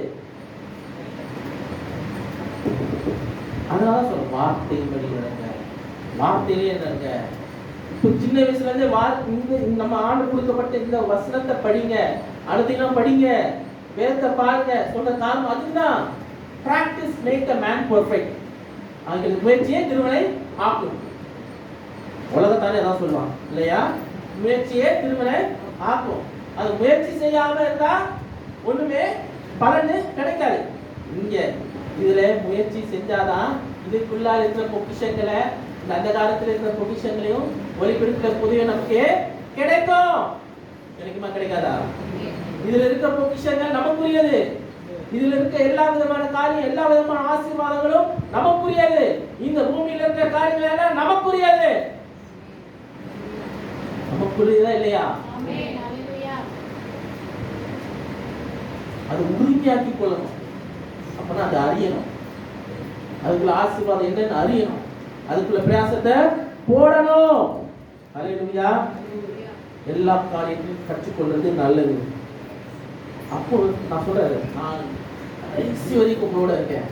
அதனால சொல்ல வார்த்தை படி நடங்க, வார்த்தையிலே நடங்க. சின்ன வயசுல இருந்தே நம்ம ஆண்டு கொடுக்கப்பட்ட இந்த வசனத்தை படிங்க, அடுத்த படிங்க, வேதத்தை பாருங்க சொல்ற காரணம் அதுதான். Practice make the man perfect. அவங்களுக்கு முயற்சியே திருமணை ஆக்கும். உலகத்தானே அதான் சொல்லுவாங்க இல்லையா, முயற்சியே திருமணை ஆக்கும். அது முயற்சி செய்யாம இருந்தா ஒண்ணுமே பலனு கிடைக்காது. இங்க இதுல முயற்சி செஞ்சாதான் இதுக்குள்ள இருக்கிற பொக்கிஷங்களை, அந்த காலத்துல இருக்கிற பொக்கிஷங்களையும் ஒளிபெடுக்கிற புதிய நமக்கு கிடைக்கும். கிடைக்குமா கிடைக்காதா? இதுல இருக்கிற பொக்கிஷங்கள் நமக்குரியது, இதுல இருக்க எல்லா விதமான காரியம், எல்லா விதமான ஆசீர்வாதங்களும் நமக்குரியது, இந்த பூமியில இருக்கிற காரியங்கள் எல்லாம் நமக்குரியது. நமக்குரியதா இல்லையா? அது உறுதியாக்கி கொள்ளணும். அப்பனா அதை அறியணும், அதுக்குள்ள ஆசீர்வாதம் என்னன்னு அறியணும், அதுக்குள்ள பிரயாசத்தை போடணும். அல்லேலூயா. எல்லா காரியத்தையும் கற்றுக்கொள்றது நல்லது. அப்போ நான் சொல்றேன், நான் கடைசி வரைக்கும் உங்களோட இருக்கேன்,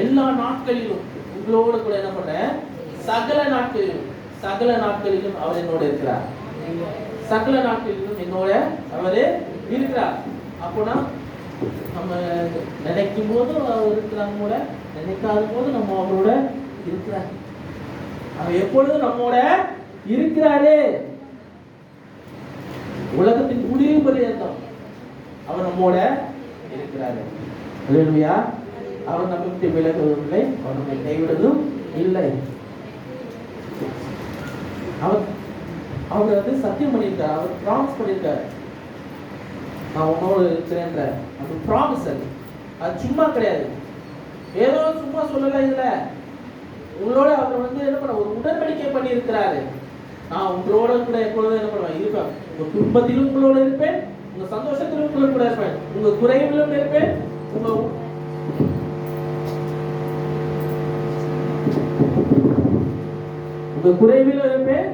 எல்லா நாட்களிலும் உங்களோட கூட என்ன பண்றேன், சகல நாட்களிலும் அவர் என்னோட இருக்கிறார், சகல நாட்களிலும் என்னோட அவரு இருக்கிறார். அப்போனா நம்ம நினைக்கும் போது அவர் இருக்கிறாங்க கூட, நினைக்காத போது நம்ம அவரோட இருக்கிறார். அவர் எப்பொழுதும் நம்மோட இருக்கிறாரு. உலகத்தின் முடிவு பரியந்தம் அவர் நம்மோட இருக்கிறாரு. அல்லேலூயா. அவர் நம்மை விட்டு விலகுவதில்லை, அவர் நம்மை கைவிடுவதும் இல்லை. அவர் சத்தியம் பண்ணியிருக்கார், அவர் ப்ராமிஸ் பண்ணியிருக்காரு, நான் உன்னோடு இருக்கிறேன்ற அந்த ப்ராமிஸ். அது சும்மா கிடையாது, ஏதோ சும்மா சொல்லல. இதுல உங்களோட அவர் என்ன பண்ண, ஒரு உடன்படிக்கை பண்ணி இருக்கிறாரு. நான் உங்களோட கூட எப்பொழுதும் என்ன பண்ணுவேன், இருப்பேன். உங்க துன்பத்திலும் உங்களோட இருப்பேன், உங்க சந்தோஷத்திலும் உங்களோட கூட இருப்பேன், உங்க குறைவிலும் இருப்பேன், உங்க குறைவிலும் இருப்பேன்,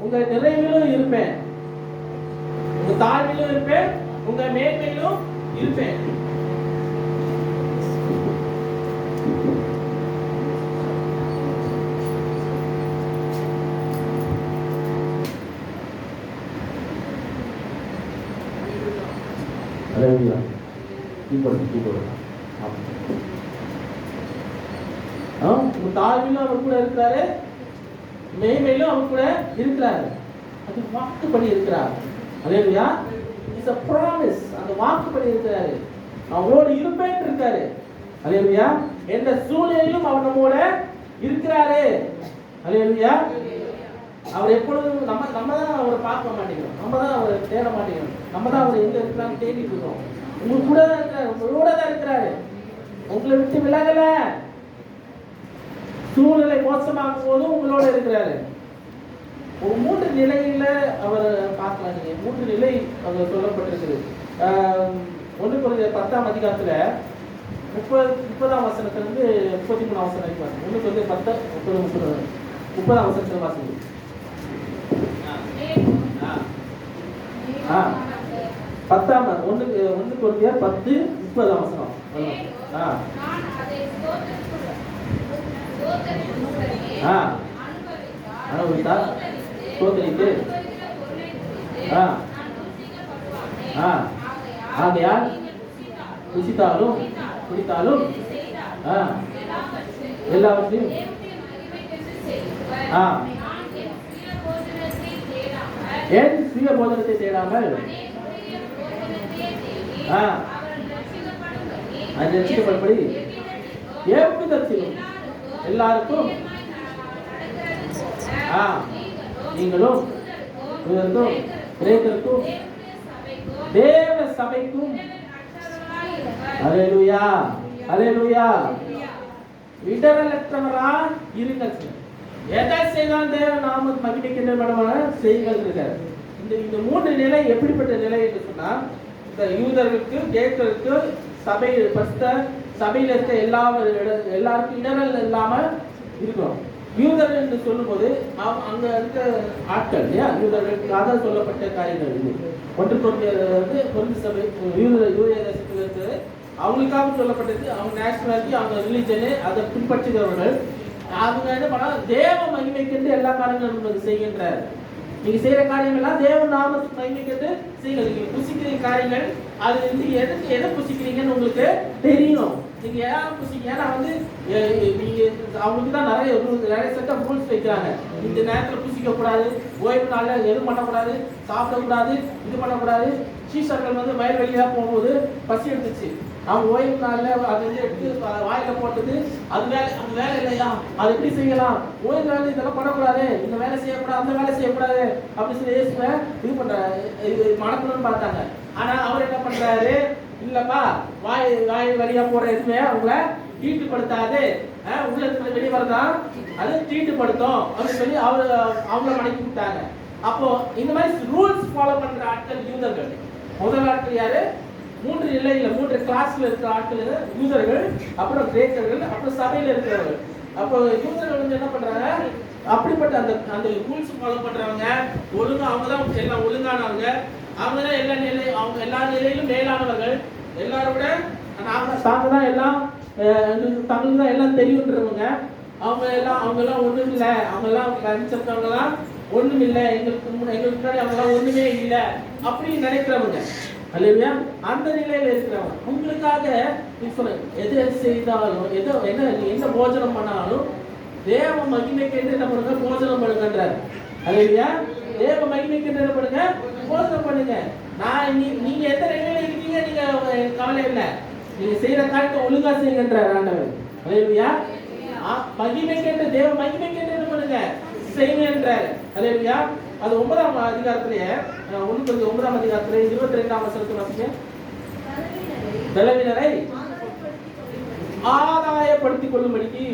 உங்க நிறைவிலும் இருப்பேன், உங்க தாழ்விலும் இருப்பேன், உங்க மேன்மையிலும் இருப்பேன். தாழ்விலும் அவர் கூட இருக்கிறாரு, மேன்மையிலும் அவர் கூட இருக்கிறாரு. அது வாக்குப்படி இருக்கிறார். அல்லேலூயா. It's a promise. அந்த வாக்குப்படி இருக்கிறாரு. அவரோடு இருப்பேன் இருக்காரு. அல்லேலூயா. எந்த சூழ்நிலையிலும் அவர் நம்மோட இருக்கிறாரு. அல்லேலூயா. அவர் எப்பொழுதும் நம்ம தான் அவரை பார்க்க மாட்டேங்கிறோம், நம்ம தான் அவரை தேட மாட்டேங்கிறோம், நம்ம தான் அவர் எங்க இருக்கிறான்னு தேடிட்டு இருக்கோம். உங்க கூட தான் இருக்கிறாரு, உங்களோட தான் இருக்கிறாரு, உங்களை விட்டு விலகல. சூழ்நிலை மோசமாகும் போதும் உங்களோட இருக்கிறாரு. ஒரு 3 நிலையில அவர் பார்க்கலாம். நீங்க 3 நிலை அவர் சொல்லப்பட்டிருக்குது. 1 கொரிந்தியர் 10ஆம் அதிகாரத்துல 30ஆம் வசனத்திலிருந்து 33ஆம் வசனம் வரைக்கும் வாசிங்க. 1 கொரிந்தியர் 10 30ஆம் வசனத்துல வாசிங்க. பத்தாம் 1 கொரிந்தியர் 10 30ஆம் வசனம். அனுபவித்தார், சோதனைத்து, ஆகையால் புசித்தாலும் குடித்தாலும் எல்லாவற்றையும் என் சுய போதனத்தை தேடாமல் அது ரட்சிக்கப்படும்படி எவ்விதத்திலும் எல்லாருக்கும் நீங்களும் கிரேக்கருக்கும் தேவ சபைக்கும் அல்லேலூயா அல்லேலூயா இடரலற்றவரா இருங்கள். எதை செய்தால் தேவ நாம மகிமைக்கின்றவராக செய்யுங்கள் இருக்கார். இந்த 3 நிலை எப்படிப்பட்ட நிலை என்று சொன்னால், இந்த யூதர்களுக்கு கிரேக்கருக்கு சபை சபையில் இருக்க எல்லாருக்கும் இடரல் இல்லாம இருக்கிறோம். யூதர்கள் என்று சொல்லும்போது அங்க இருக்க ஆட்கள் இல்லையா, யூதர்களுக்காக சொல்லப்பட்ட காரியங்கள் இது. 1 கொரிந்தியர் கொரிந்து சபை யூதேய தேசத்தில் இருக்கு, அவங்களுக்காக சொல்லப்பட்டது. அவங்க நேஷனாலிட்டி, அவங்க ரிலிஜனு, அதை பின்பற்றுகிறவர்கள். அவங்க என்ன பண்ணா, தேவ மகிமைக்கென்று எல்லா காரியங்களும் செய்கின்றார். நீங்க செய்யற காரியங்கள்லாம் தேவ நாமத்துக்கு மகிமைக்கென்று செய்யுங்க. நீங்க புசிக்கிற காரியங்கள் அது எதை புசிக்கிறீங்கன்னு உங்களுக்கு தெரியணும். நீங்க யாரும் புசிங்க, ஏன்னா நீங்க அவங்களுக்கு தான் நிறைய செட் ஆஃப் ரூல்ஸ் வைக்கிறாங்க. இந்த நேரத்தில் புசிக்க கூடாது, ஓய்வு நாள்ல எதுவும் பண்ணக்கூடாது, சாப்பிடக்கூடாது, இது பண்ணக்கூடாது. சீசர்கள் வயல்வெளியா போகும்போது பசி எடுத்துச்சு, அவங்க ஓய்வு நாள்ல அதை எடுத்து வாயில போட்டது. அது வேலை இல்லையா, அது எப்படி செய்யலாம், ஓய்வு நாள் இதெல்லாம் பண்ணக்கூடாது, இந்த வேலை செய்யக்கூடாது, அந்த வேலை செய்யக்கூடாது அப்படின்னு சொல்லி இயேசுவை இது பண்றாரு, மடக்கணும்னு பார்த்தாங்க. ஆனா அவர் என்ன பண்றாரு, இல்லப்பா வாய் வழியா போற எதுவுமே அவங்கள தீட்டுப்படுத்தாது, உள்ளத்துல வெளியே வரதான் அது தீட்டுப்படுத்தும் அப்படின்னு சொல்லி அவங்கள மடக்கி விட்டாங்க. அப்போ இந்த மாதிரி ரூல்ஸ் ஃபாலோ பண்ற ஆட்கள் யூதர்கள். முதல் ஆட்கள் யாரு, 3 நிலையில 3 கிளாஸ்ல இருக்கிற ஆட்கள் யூதர்கள், அப்புறம் கிரேக்கர்கள், அப்புறம் சபையில இருக்கிறவர்கள். அப்போ யூதர்கள் என்ன பண்றாங்க, அப்படிப்பட்ட அந்த ரூல்ஸ் ஃபாலோ பண்றவங்க ஒழுங்கா, அவங்க தான் எல்லாம் ஒழுங்கானவங்க, அவங்க தான் அவங்க எல்லா நிலையிலும் மேலானவர்கள். எல்லாரும் விட தாங்க தான் எல்லாம் தங்களுக்கு தான் எல்லாம் தெரியுன்றவங்க. அவங்க எல்லாம் ஒண்ணும் இல்லை, அவங்க எல்லாம் கணிச்சவங்க தான் ஒண்ணும் இல்லை, எங்களுக்கு முன்னாடி அவங்க எல்லாம் ஒண்ணுமே இல்லை அப்படின்னு நினைக்கிறவங்க. அல்லேலூயா. அந்த நிலையில இருக்கிறவங்க உங்களுக்காக எது செய்தாலும் என்ன போஜனம் பண்ணாலும் தேவ மகிமைக்கு என்ன பண்ணுங்க, போஜனம் பண்ணுங்கன்றார். அல்லேலூயா. தேவ மகிமைக்கு என்ன பண்ணுங்க, போஜனம் பண்ணுங்க. நீங்க எந்த நிலையில இருக்கீங்க, நீங்க கவலை இல்லை, நீங்க செய்யற காரியத்தை ஒழுங்கா செய்யுங்கன்றார் ஆண்டவர். அல்லேலூயா. மகிமைக்கு தேவ மகிமைக்கு என்ன பண்ணுங்க, செய்யுங்க என்றார். அல்லேலூயா. அது 9ஆம் அதிகாரத்திலேயே 9ஆம் அதிகாரத்திலே 22ஆம் வசனத்தை வாசிங்க. பலவீனரை ஆதாயப்படுத்திக் கொள்ளும்படிக்கு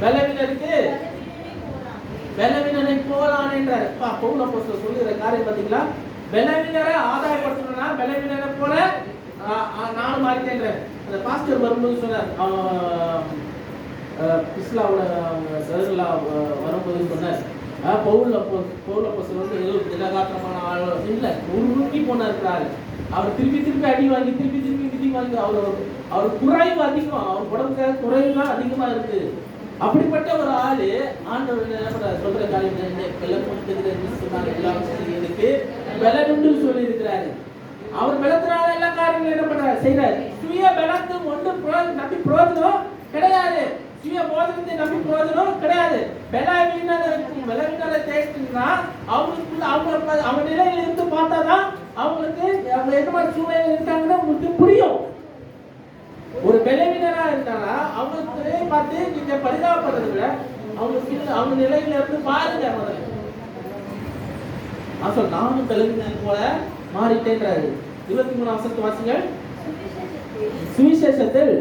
பலவீனருக்கு பலவீனரை போலான் என்றார். பவுல் அப்போஸ்தலர் சொல்லுகிற காரியம் பாத்தீங்களா, பலவீனரை ஆதாயப்படுத்தணும்னா பலவீனரை போல நானும் மாறிட்டேன். அந்த பாஸ்டர் வரும்போது சொன்னார், இஸ்லாவோட சர்லா வரும்போது சொன்னார், பவுல் அப்போஸ்தலர் ஏதோ திலகாத்திரமான ஆள் இல்லை, உருக்கி போனா இருக்கிறாரு. அவர் திருப்பி அடி வாங்கி திருப்பி வாங்கி அவர் குறைவு அதிகம், அவர் உடம்புல குறைவுலாம் அதிகமா இருக்கு. அப்படிப்பட்ட ஒரு ஆளு ஆண்டவர் சொல்ற காரியம் பலனுண்டு சொல்லி இருக்கிறாரு. அவர் பலத்தினால எல்லா காரியங்களும் என்ன பண்றாரு, செய்யறாரு. சுய பலத்து ஒன்று நம்பி பிரயோஜனம் கிடையாது. சுய போதனத்தை நம்பி போதனம் கிடையாது. பலவீனரை தேடினா அவங்களுக்குள்ள அவங்க நிலையில இருந்து பார்த்தாதான் அவங்களுக்கு அவங்க என்ன மாதிரி சூழ்நிலை இருக்காங்கன்னு உங்களுக்கு புரியும். ஒரு பலவீனரா இருந்தானா அவங்களுக்கு பார்த்து நீங்க பரிதாபப்படுறதை விட அவங்க நிலையில இருந்து பாருங்க. முதல்ல நானும் பலவீனன் போல மாறிட்டேன்றாரு. 23 வசனத்து வாசிங்கள். சுவிசேஷத்தில்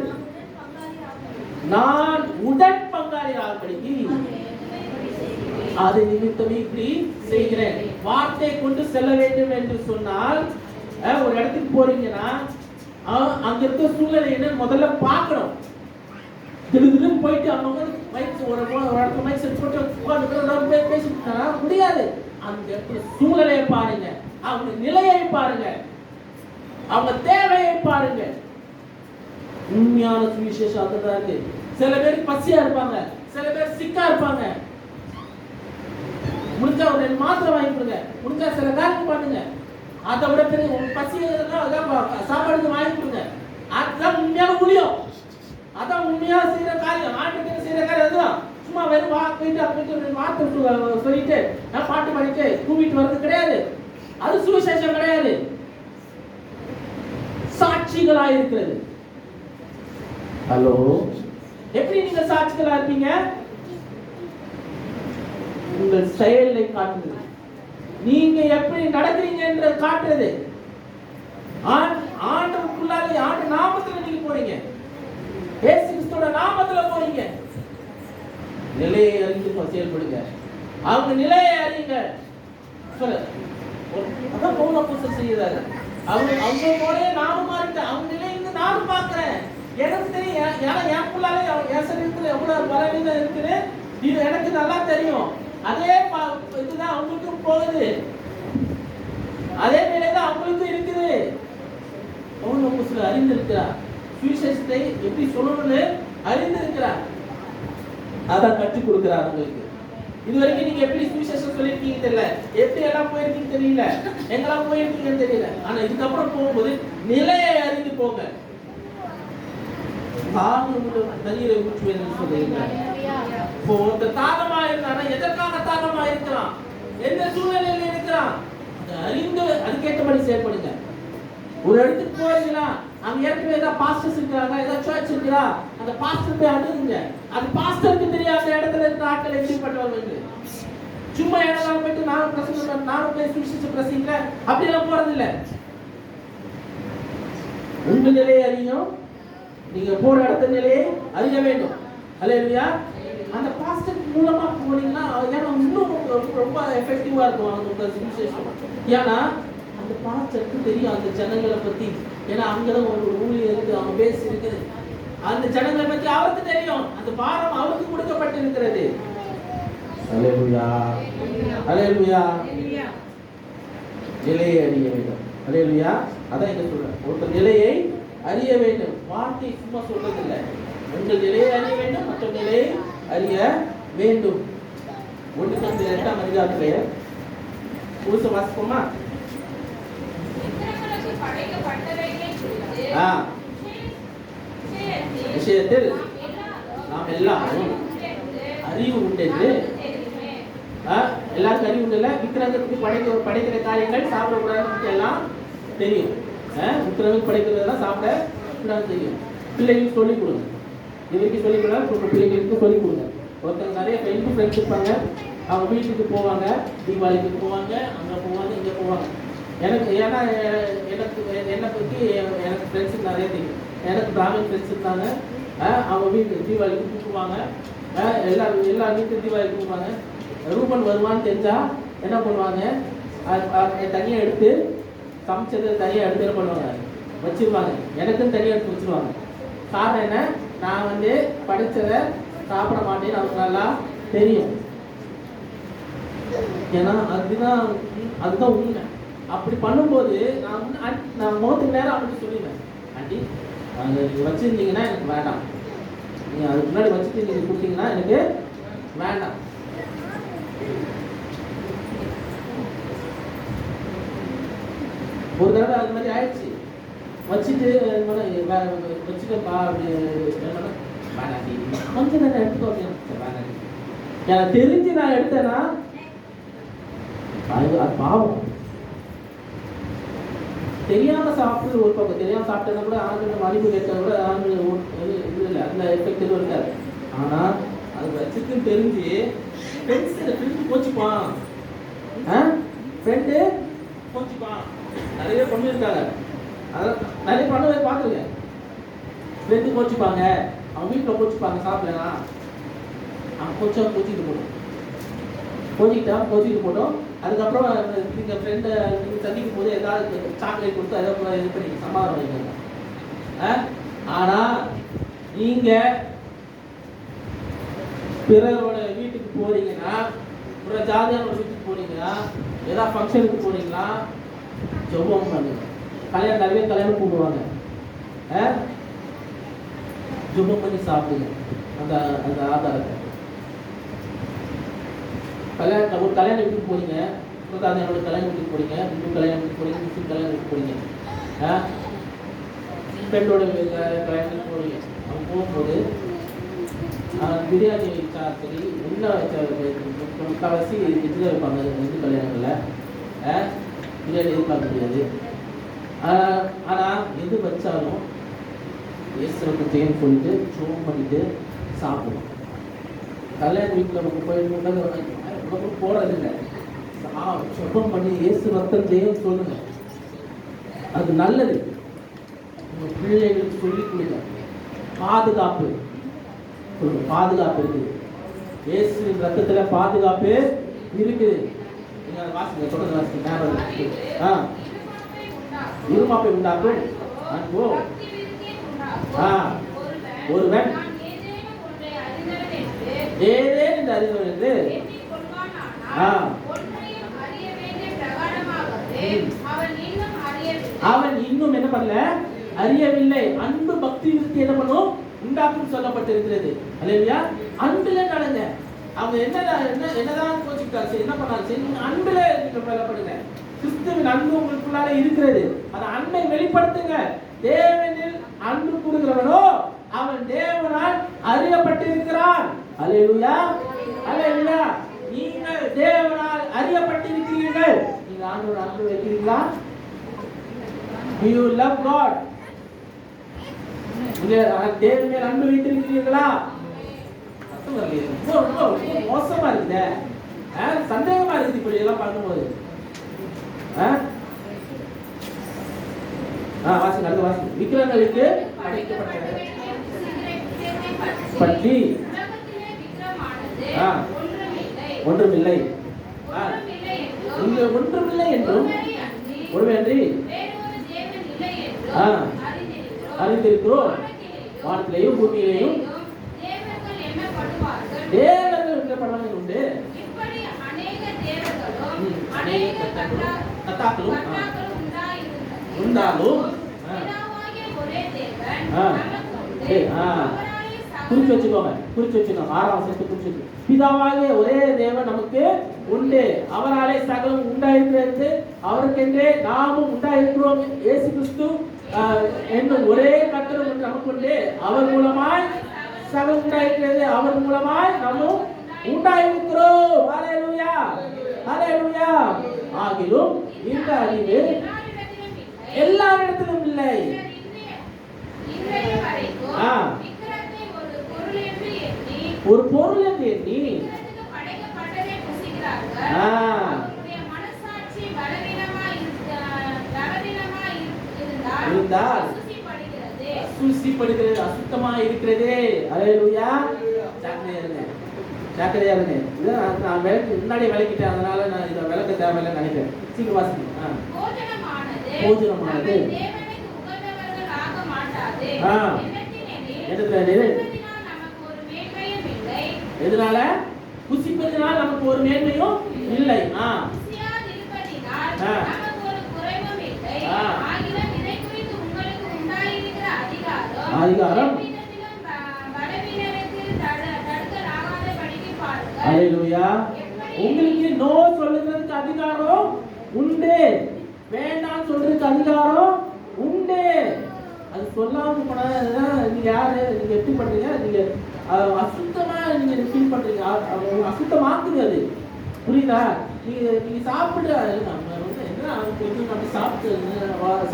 நான் உடன் பங்காளி ஆகும்படிக்கு அதை நிமித்தமே இப்படி செய்கிறேன். வார்த்தையை கொண்டு செல்ல வேண்டும் என்று சொன்னால் ஒரு இடத்துக்கு போறீங்கன்னா அங்க இருக்க சூழ்நிலை என்ன முதல்ல பார்க்கணும். திடீர்னு போயிட்டு அவங்க ஒரு இடத்துல மைக் செட் போட்டு பேசிட்டு முடியாது. அந்த இடத்துல சூழ்நிலையை பாருங்க, அவங்க நிலையை பாருங்க, அவங்க தேவையை பாருங்க. உண்மையான சுவிசேஷம் அதுதான் இருக்கு. சில பேர் பசியா இருப்பாங்க, சில பேர் சிக்கா இருப்பாங்க. முடிஞ்சா ஒரு 2 மாத்திரை வாங்கி கொடுங்க, முடிஞ்சா சில காரியம் பண்ணுங்க. அதை விட பெரிய பசி சாப்பாடு வாங்கி கொடுங்க. அதுதான் உண்மையான ஊழியம், அதான் உண்மையா செய்யற காரியம். ஆட்டுக்கு செய்யற காரியம் அதுதான். சும்மா வெறும் போயிட்டு மாத்திரை சொல்லிட்டு பாட்டு பாடிட்டு கூவிட்டு வர்றது கிடையாது. அது சுவிசேஷம் கிடையாது. சாட்சிகளா இருக்கிறது. ஹலோ, எப்படி நீங்க சாட்சிகளா இருப்பீங்க? உங்கள் செயலை காட்டுது. நீங்க எப்படி நடக்கிறீங்க என்று காட்டுறது. ஆண்டவருக்குள்ளாலே ஆண்டு நாமத்துல நீங்க போறீங்க, இயேசு கிறிஸ்துவோட நாமத்துல போறீங்க. நிலையை அறிந்து செயல்படுங்க. அவங்க நிலையை அறியுங்க. அதான் பவுல் அப்போஸ்தலன் செய்யறாரு. அவங்க போலே நானும் மாறிட்டேன். அவங்க நிலையிலிருந்து நானும் பார்க்கிறேன். எனக்கு தெரியும் என் பிள்ளாலே என் சரீரத்தில் எவ்வளவு பலவீனம் இருக்குது, இது எனக்கு நல்லா தெரியும். அதே இதுதான் அவங்களுக்கும் போகுது, அதே நிலைதான் அவங்களுக்கும் இருக்குது. பவுல் அப்போஸ்தலன் அறிந்திருக்கிறார், சுவிசேஷத்தை எப்படி சொல்லணும்னு அறிந்திருக்கிறார். அதான் கற்றுக் கொடுக்கிறார் உங்களுக்கு. இதுவரைக்கும் நீங்க எப்படி சுவிசேஷம் சொல்லிருக்கீங்க தெரியல, எப்படி எல்லாம் போயிருக்கீங்க தெரியல, எங்கெல்லாம் போயிருக்கீங்கன்னு தெரியல. ஆனா இதுக்கப்புறம் போகும்போது நிலையை அறிந்து போங்க. தண்ணீரை ஊற்றுவேன் சொல்லியிருக்காங்க. இப்போ ஒருத்தர் தாகமா இருந்தானா எதற்காக தாகமா இருக்கிறான், எந்த சூழ்நிலையில இருக்கிறான், அறிந்து அதுக்கேற்றபடி செயல்படுங்க. ஒரு இடத்துக்கு போறீங்களா, அங்க ஏற்கனவே ஏதாவது பாஸ்டர்ஸ் இருக்கிறாங்க, ஏதாவது சர்ச் இருக்கிறா, அந்த பாஸ்டர் போய் அணுகுங்க. அது பாஸ்டருக்கு தெரியாத இடத்துல இருக்க ஆட்கள் எப்படி பண்ணுவாங்க. சும்மா இடத்துல போயிட்டு நானும் பிரசங்கம் நானும் போய் சுவிசேஷம் பிரசங்கிக்கிறேன் அப்படியெல்லாம் போறது இல்லை. உங்க நிலையை அறியும், நீங்க போற இடத்த நிலையை அறிய வேண்டும். அல்லேலூயா. அந்த பாஸ்டர் மூலமா போனீங்கன்னா இன்னும் ரொம்ப எஃபெக்டிவா இருக்கும் அந்த சுவிசேஷம். ஏன்னா அந்த பாஸ்டருக்கு தெரியும் அந்த ஜனங்களை பத்தி. ஏன்னா அங்கதான் ஒரு ஊழியர் இருக்கு, அவங்க பேஸ் இருக்குது. அந்த ஜனங்களை பத்தி அவருக்கு தெரியும். அந்த பாரம் அவருக்கு கொடுக்கப்பட்டிருக்கிறது. அல்லேலூயா, அல்லேலூயா. நிலையை அறிய வேண்டும். அல்லேலூயா. அதான் இங்க சொல்றேன், ஒருத்தர் நிலையை அறிய வேண்டும். வார்த்தை சும்மா சொல்றது இல்லை. உங்கள் நிலையை அறிய வேண்டும், மற்ற நிலையை அறிய வேண்டும். 1 Corinthians 8ஆம் அதிகாரத்திலே புதுச வாசிப்போமா? விஷயத்தில் நாம் எல்லாரும் அறிவு உண்டு. எல்லாருக்கும் அறிவு உண்டு. விக்கிரகத்துக்கு படைக்கிற காரியங்கள் சாப்பிடக்கூடாதுன்னு எல்லாம் தெரியும். விக்கிரகம் படைக்கிறதெல்லாம் சாப்பிடக்கூடாது தெரியும். பிள்ளைகளுக்கு சொல்லிக் கொடுங்க. இதுவரைக்கும் சொல்லிக் கொடுங்க, பிள்ளைகளுக்கு சொல்லிக் கொடுங்க. ஒருத்தர் நிறைய ஃப்ரெண்ட்ஸ் இருப்பாங்க, அவங்க வீட்டுக்கு போவாங்க, தீபாவளிக்கு போவாங்க, அங்கே போவாங்க, இங்கே போவாங்க. ஏன்னா என்னை பற்றி எனக்கு ஃப்ரெண்ட்ஸுக்கு நிறைய தெரியும். எனக்கு பிராமின் ஃப்ரெண்ட்ஸ் இருக்காங்க. அவங்க வீட்டு தீபாவளிக்கு கூப்பிடுவாங்க. எல்லா வீட்டு தீபாவளிக்கு கூப்பிடுவாங்க. ரூபன் வருவான்னு தெரிஞ்சா என்ன பண்ணுவாங்க, தனியாக எடுத்து சமைச்சதை தனியாக எடுத்து என்ன பண்ணுவாங்க வச்சிருவாங்க. எனக்குன்னு தனியாக எடுத்து வச்சிருவாங்க. காரணம் என்ன, நான் படித்ததை சாப்பிட மாட்டேன்னு அவருக்கு நல்லா தெரியும். ஏன்னா அதுதான் உண்மை. அப்படி பண்ணும்போது நான் முகத்துக்கு நேரம் அவனுக்கு சொல்லிடுவேன், ஆண்டி நீங்கள் வச்சுருந்தீங்கன்னா எனக்கு வேண்டாம், நீங்கள் அதுக்கு முன்னாடி வச்சுட்டு நீங்கள் கொடுத்தீங்கன்னா எனக்கு வேண்டாம். ஒரு தடவை அது மாதிரி ஆயிடுச்சு. வச்சுட்டு வச்சுக்கப்பா அப்படி வேணாடி கொஞ்சம் நேரம் எடுத்துக்கோ வேணாடி. எனக்கு தெரிஞ்சு நான் எடுத்தேன்னா அது பாவம். தெரியாம சாப்பிட்டு ஒரு பக்கம் தெரியாம சாப்பிட்டா கூட ஆண்கள் மலிவு கேட்டா கூட ஆண்கள் இது இல்லை, அந்த எஃபெக்ட் எதுவும் இருக்காது. ஆனா அது வச்சுக்குன்னு தெரிஞ்சு ஃப்ரெண்டு போச்சுப்பான், ஃப்ரெண்டு போச்சுப்பான். நிறைய பொண்ணு இருக்காங்க, அதான் நிறைய பண்ண பார்த்துருக்கேன். ஃப்ரெண்டு போச்சுப்பாங்க, அவங்க வீட்டில் போச்சுப்பாங்க சாப்பிடலனா அவன் கோச்சிக்கிட்டு போட்டோம், கோச்சிக்கிட்டு போட்டோம். அதுக்கப்புறம் நீங்கள் ஃப்ரெண்டை நீங்கள் சந்திக்கும் போது ஏதாவது சாக்லேட் கொடுத்து அதை இது பண்ணி சமாதானம் பண்ணிக்கோங்க. ஆனால் நீங்கள் பிறரோட வீட்டுக்கு போறீங்கன்னா, ஒரு ஜாதியான வீட்டுக்கு போறீங்கன்னா, ஏதாவது ஃபங்க்ஷனுக்கு போறீங்களா, ஜெபம் பண்ணுங்க. நிறைய கல்யாணம் கூடுவாங்க, ஜெபம் பண்ணி சாப்பிடுங்க. அந்த அந்த ஆதாரத்தை ஒரு கல்யாண வீட்டுக்கு போறீங்க, என்னோட கல்யாண வீட்டுக்கு போறீங்க, இந்து கல்யாண வீட்டுக்கு போறீங்க, முஸ்லிம் கல்யாண வீட்டுக்கு போறீங்க, ஃப்ரெண்டோட கல்யாண வீட்டுக்கு போறீங்க. அவங்க போகும்போது பிரியாணி வச்சா சரி, என்ன வச்சா முக்கால்வாசி இதில் வைப்பாங்க இந்து கல்யாணங்களில், பிரியாணி எதிர்பார்க்க முடியாது. ஆனால் எது வச்சாலும் இயேசுவுக்கு ஜெயம் சொல்லிட்டு ஜெபம் பண்ணிட்டு சாப்பிடுவோம். கல்யாண வீட்டில் நமக்கு போய் போறது இல்லை, ஜெபம் பண்ணி இயேசு ரத்தம் ஜெயம் சொல்லுங்க. அது நல்லது. உங்க பிள்ளைகளுக்கு சொல்லிக் கொடுங்க. பாதுகாப்பு இருக்குது, இயேசுவின் ரத்தத்துல பாதுகாப்பு இருக்குது. நீங்க அதை வாசிங்க, தொடர்ந்து வாசிங்க. இருமாப்பை உண்டாக்கும் அன்போ ஒருவன் ஏதேனும் என்று அறிந்தவன் என்று அவன் இன்னும் என்ன பண்ணல, அறியவில்லை. அன்பு பக்தி விருத்தி என்ன பண்ணும், உண்டாக்கும் சொல்லப்பட்டிருக்கிறது. அல்லேலூயா. அன்புல நடங்க. அவங்க என்னதான் கோச்சிக்கிட்டாங்க, என்ன பண்ணாங்க, சரி அன்புல நீங்க பலப்படுங்க. கிறிஸ்துவின் அன்பு உங்களுக்குள்ளார இருக்கிறது, அந்த அன்பை வெளிப்படுத்துங்க. தேவனில் அன்பு கூறுகிறவனோ அவன் தேவனால் அறியப்பட்டிருக்கிறான். அல்லேலூயா, அல்லேலூயா. நீங்கள் தேவனால் அறியப்பட்டிருக்கிறீர்கள். நீங்க ஆண்டவரோட அன்பு வைக்கிறீங்களா? Do you love God? நீங்க தேவன் மேல் அன்பு வைத்திருக்கிறீர்களா? மோசமா இருக்குதே, சந்தேகமா இருக்குது இப்படி எல்லாம் பார்க்கும்போது. வாசி நல்ல வாசி. விக்கிரங்களுக்கு அடைக்கப்பட்டது பற்றி ஒன்றுமில்லை, இங்கு ஒன்றுமில்லை என்றும் ஒருவேன்றி அறிந்திருக்கிறோம். வானத்திலேயும் பூமியிலேயும் தேவர்கள் எண்ணப்படுவார்கள் உண்டு. அநேக கர்த்தாக்களும் உண்டாலும் குறிச்சு வச்சுக்கோங்க. 6ஆம் வசனத்தை குறிச்சு. பிதாவாகிய ஒரே தேவன் நமக்கு உண்டு, அவராலே சகலம் உண்டாயிருக்கிறது, அவருக்கென்றே நாமும் உண்டாயிருக்கிறோம். இயேசு கிறிஸ்து என்னும் ஒரே கர்த்தர் நமக்கு உண்டு, அவர் மூலமாய் சகலம் உண்டாயிருக்கிறது, அவர் மூலமாய் நாமும் உண்டாயிருக்கிறோம். ஹல்லேலூயா, ஹல்லேலூயா. ஆகிலும் இந்த அறிவு எல்லாரிடத்திலும் இல்லை. ஒரு பொருள் என்று எண்ணி இருந்தால் அசுசிப்படுகிறது, அசுத்தமா இருக்கிறது. அல்லேலூயா. ஜாக்கிரதையா இருங்க. நான் முன்னாடி விளக்கிட்டேன், அதனால நான் இதை விளக்க தேவையில்லை நினைக்கிறேன். சீக்கிரம் வாசிங்க. போஜனமானது எதனால? புசிப்பதனால் நமக்கு ஒரு மேன்மையும் இல்லை. அதிகாரம். அல்லேலூயா. உங்களுக்கு நோ சொல்லுறதுக்கு அதிகாரம் உண்டு, வேண்டாம் சொல்றதுக்கு அதிகாரம் உண்டு. அது சொல்லாம போனா நீங்க யாரு, நீங்க எப்படி பண்றீங்க, நீங்க அசுத்தமா நீங்க ஃபீல் பண்றீங்க, அசுத்தமாக்குது அது. புரியுதா? நீங்க சாப்பிட்டு நம்ம வந்து என்ன கொஞ்சம் நம்ம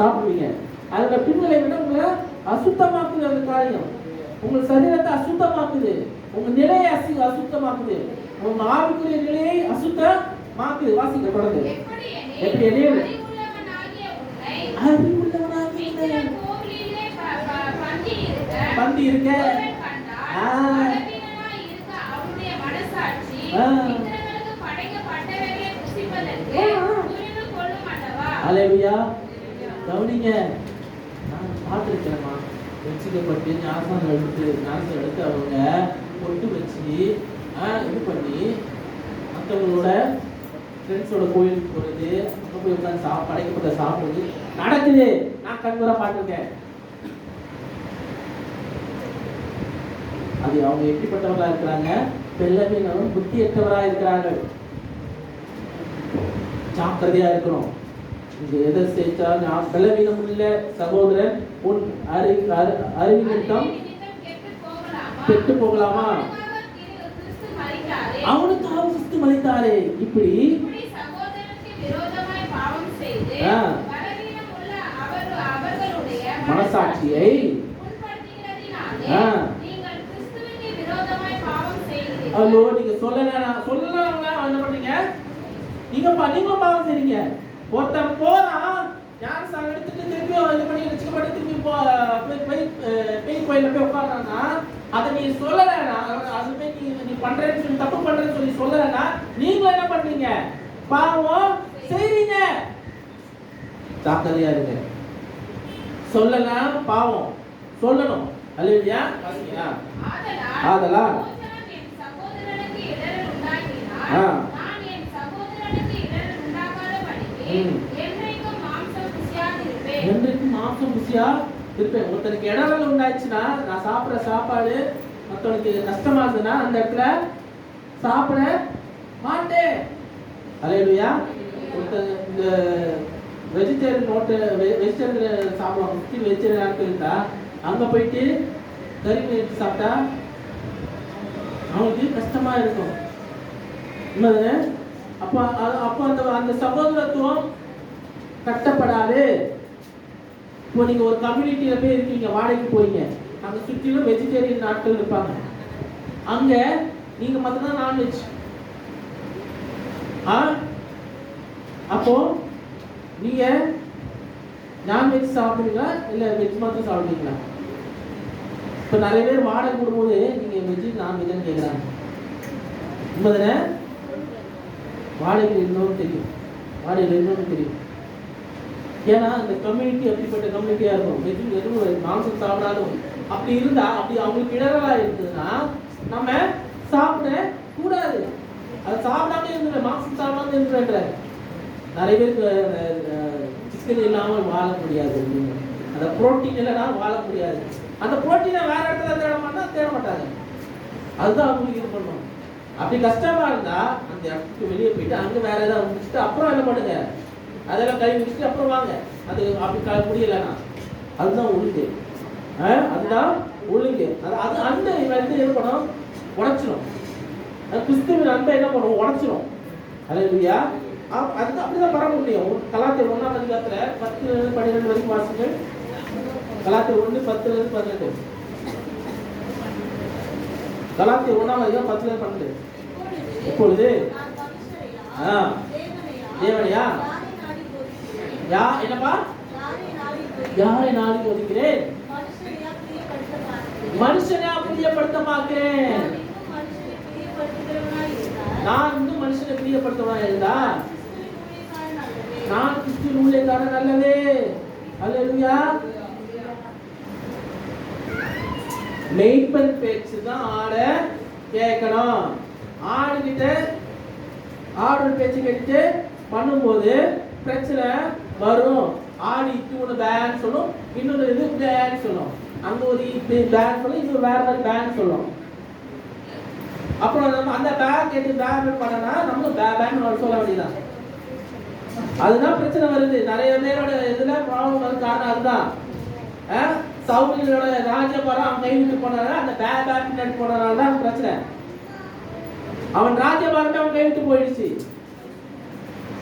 சாப்பிடுவீங்க, அதோட பின்னலை விட உங்களை அசுத்தமாக்குது அந்த காரியம். உங்க சரீரத்தை அசுத்தமாக்குது, உங்க நிலையை அசுத்தமாக்குது, உங்க ஆவிக்குரிய நிலையை அசுத்தமாக்குது. வாசிக்க தொடர்ந்து. எப்படி எனில் பந்தி இருக்க அல்லேலூயா. கவனிங்க, நான் பார்த்துருக்கேன்மா, வச்சுக்கப்பட்டு ஞாபகம் எடுத்து அவங்க பொட்டு வச்சு இது பண்ணி மற்றவங்களோட ஃப்ரெண்ட்ஸோட கோயிலுக்கு போகிறது, அங்கே போய் உட்காந்து படைக்கப்பட்ட சாப்பிடுறது நடக்குது. நான் கண்முறை பார்த்துருக்கேன். அது அவங்க எப்படிப்பட்டவர்களா இருக்கிறாங்க? பெல்லவீனம் புத்தியற்றவராக இருக்கிறார்கள். ஜாக்கிரதையா இருக்கணும். இங்க எதை சேர்த்தா பெல்லவீனம் உள்ள சகோதரன் உன் அறிவு நிமித்தம் கெட்டு போகலாமா? அவனுக்காக கிறிஸ்து மரித்தாரே. இப்படி மனசாட்சியை ஹலோ நீங்க சொல்லலாம் என்ன பண்றீங்க? நீங்களும் பாவம் செய்றீங்க. ஒருத்தன் போறான், ஞானஸ்நானம் எடுத்துட்டு திருப்பி இது பண்ணி வச்சுக்கப்பட்டு திருப்பி பேய் கோயில போய் உட்கார்றான்னா, அதை நீ சொல்லலைன்னா, அது போய் நீ பண்றேன்னு சொல்லி தப்பு பண்றேன்னு சொல்லி சொல்லலைன்னா, நீங்களும் என்ன பண்றீங்க? பாவம் செய்றீங்க. ஜாக்கிரதையா இருங்க. சொல்லலாம் பாவம், சொல்லணும். அல்லேலூயா. ஆதலால் என்றைக்கும் மாம்சம் ருசியா இருப்பேன். ஒருத்தனுக்கு இடவெல்லாம் உண்டாச்சுன்னா, நான் சாப்பிட்ற சாப்பாடு மற்றவனுக்கு கஷ்டமா இருந்ததுன்னா அந்த இடத்துல சாப்பிட மாட்டேன். அல்லேலூயா. ஒருத்தன் இந்த வெஜிடேரியன் வெஜிடேரியன் சாப்பிடுவாங்க, வெஜிடேரியன் ஆட்கள் இருந்தா அங்க போயிட்டு கறி எடுத்து சாப்பிட்டா அவனுக்கு கஷ்டமா இருக்கும். அப்ப அந்த சகோதரத்துவம் கட்டப்படாது. இப்போ நீங்க ஒரு கம்யூனிட்டியில போய் இருக்கீங்க, வாடகைக்கு போறீங்க, அங்க சுற்றிலும் வெஜிடேரியன் நாட்கள் இருப்பாங்க, அங்க நீங்க மட்டும்தான் நான்வெஜ். அப்போ நீங்க நான்வெஜ் சாப்பிடுவீங்களா இல்ல வெஜ் மட்டும் சாப்பிடுவீங்களா? இப்ப நிறைய பேர் வாடகை போடும்போது நீங்க வெஜ் நான்வெஜ்னு கேட்குறாங்க. உண்மைதானே? வாடகையில் இருந்தோன்னு தெரியும், வாடகையில் இருந்தோன்னு தெரியும். ஏன்னா அந்த கம்யூனிட்டி அப்படிப்பட்ட கம்யூனிட்டியா இருக்கும். வெறும் மாംസം சாப்பிடாதும் அப்படி இருந்தா, அப்படி அவங்களுக்கு இடரலா இருக்குதுன்னா நம்ம சாப்பிட கூடாது. அதை சாப்பிடாம இருந்துற, மாംസം சாப்பிடாம இருந்துற. நிறைய பேருக்கு சிக்கன் இல்லாமல் வாழ முடியாது, அந்த புரோட்டீன் இல்லைன்னா வாழ முடியாது. அந்த புரோட்டீனை வேற இடத்துல தேட மாட்டாங்க. அதுதான் அவங்களுக்கு இது பண்ணுவோம். அப்படி கஷ்டமா இருந்தா அந்த இடத்துக்கு வெளியே போயிட்டு அங்க வேற ஏதாவது முடிச்சுட்டு அப்புறம் என்ன பண்ணுங்க, அதெல்லாம் கை முடிச்சுட்டு அப்புறம் வாங்க. அது அப்படி முடியலன்னா அதுதான் ஒழுங்கு. அதுதான் ஒழுங்கு. அது அந்த என்ன பண்ணும், உடைச்சிடும். கிறிஸ்துவின் அன்பை என்ன பண்ணுவோம், உடைச்சிடும். அல்லேலூயா. அதுதான் அப்படிதான் பரவ முடியும். கலாத்தியர் 1ஆம் அதிகாரத்துல 10-12 வரைக்கும் வாசிங்க. கலாத்தியர் 1:10-12. கலாத்தியர் 1ஆம் அதிகாரம் 10-12. இப்பொழுது தேவனையா என்னப்பா, யாரை நாடி போதிக்கிறேன்? மனுஷனா பிரியப்படுத்த மாட்டேன். நான் இன்னும் மனுஷனை பிரியப்படுத்தவனா இருந்தா நான் கிறிஸ்துவின் ஊழியக்காரன் நல்லவே. அல்லேலூயா. மெய்ப்பன் பேச்சு தான் ஆட கேட்கணும். ஆடுகிட்ட ஆடு பேச்சு கேட்டு பண்ணும்போது பிரச்சனை வரும். ஆடு ஒன்று பேன் சொல்லும், இன்னொரு இது பேன் சொல்லும். அங்க ஒரு பேன் சொல்லும், இன்னொரு வேற மாதிரி பேன் சொல்லும். அப்புறம் நம்ம அந்த பேன் கேட்டு பேன் பண்ணனா நம்ம பேன் சொல்ல வேண்டியதான். அதுதான் பிரச்சனை வருது. நிறைய பேரோட இதுல ப்ராப்ளம் வந்து காரணம் அதுதான். சவுலோட ராஜபாரம் அவன் கைவிட்டு போனாரா, அந்த பேக் பின்னாடி போனாரால தான் பிரச்சனை. அவன் ராஜபாரமே அவன் கைவிட்டு போயிடுச்சு.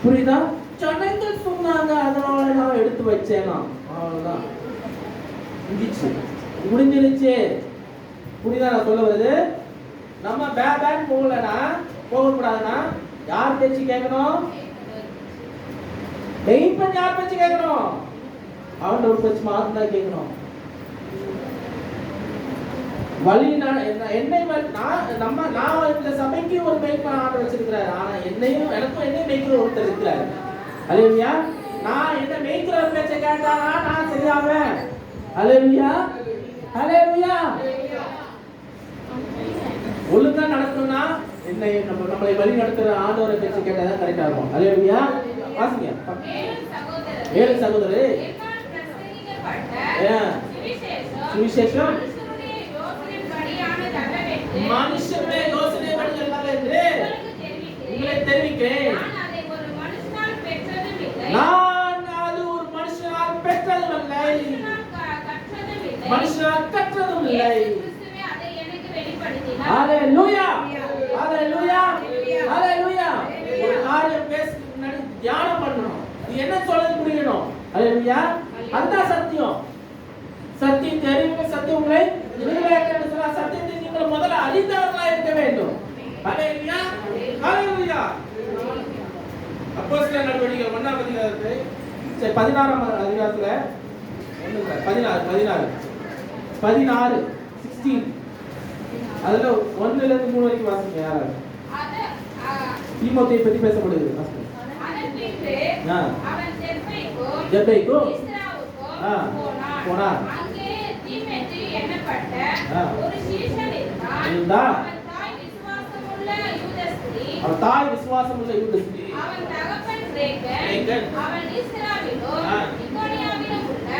புரியுதா? ஜனங்கள் சொன்னாங்க, அதனால நான் எடுத்து வச்சேனா, அவ்வளவுதான் முடிஞ்சிருச்சு. புரியுதா நான் சொல்ல வருது? நம்ம பேக் போகலனா, போகக்கூடாதுன்னா யார் பேச்சு கேட்கணும்? மெய்ப்பன் யார் பேச்சு கேட்கணும்? அவன் ஒரு பேச்சு மாத்திரம் தான் கேட்கணும். வழி நான் இந்த சபைக்கு ஒரு மெய்ப்பன் ஆர்டர் வச்சிருக்கிறாரு. ஆனா எனக்கும் மேய்க்கிற ஒருத்தர் இருக்கிறாரு. அல்லேலூயா. நான் என்ன மேய்க்கிற பேச்சை கேட்டானா நான் சரியாவேன். அல்லேலூயா, அல்லேலூயா. ஒழுங்கா நடக்கணும்னா நம்மளை வழி நடத்துற ஆண்டவரை பேச்சு கேட்டாதான் கரெக்டா இருக்கும். அல்லேலூயா. வாசிங்க. ஏழு சகோதரரே, சுவிசேஷம் மனுஷனுடைய யோசனைப்படி அல்ல என்று உங்களை தெரிவிக்கிறேன். நான் அது ஒரு மனுஷனால் பெற்றதும் இல்லை, மனுஷனால் கற்றதும் இல்லை. ஹalleluya, ஹalleluya, ஹalleluya. ஒரு காரியம் பேசுறதுக்கு முன்னாடி தியானம் பண்ணணும். இது என்ன சொல்றது புரியணும். ஹalleluya. அதுதான் சத்தியம். சத்தியம் தெரியுங்க, சத்தியம் உங்களை விடுதலையாக்கும்னு சொன்னா சத்தியத்தை நீங்கள் முதல்ல அறிந்தவர்களாக இருக்க வேண்டும். ஹalleluya, ஹalleluya. அப்போஸ்தலர் நடவடிக்கைகள் 1ஆம் அதிகாரத்தை 16ஆம் அதிகாரத்துல 16 16 அதுல 1ல இருந்து 3 வரைக்கும் வாசிங்க. யாராவது தீமோத்தேயை பத்தி பேசப்படுது. அவன் ஜெபேக்கு போனான். அங்கே தீமோத்தேயு என்னப்பட்ட ஒரு சீஷன் இருந்தான். அவன் தாய் விசுவாசமுள்ள யூதஸ்திரீ. அவன் தகப்பன் கிரேக்கன். அவன் லீஸ்திராவிலும் இக்கோனியாவிலும் உள்ள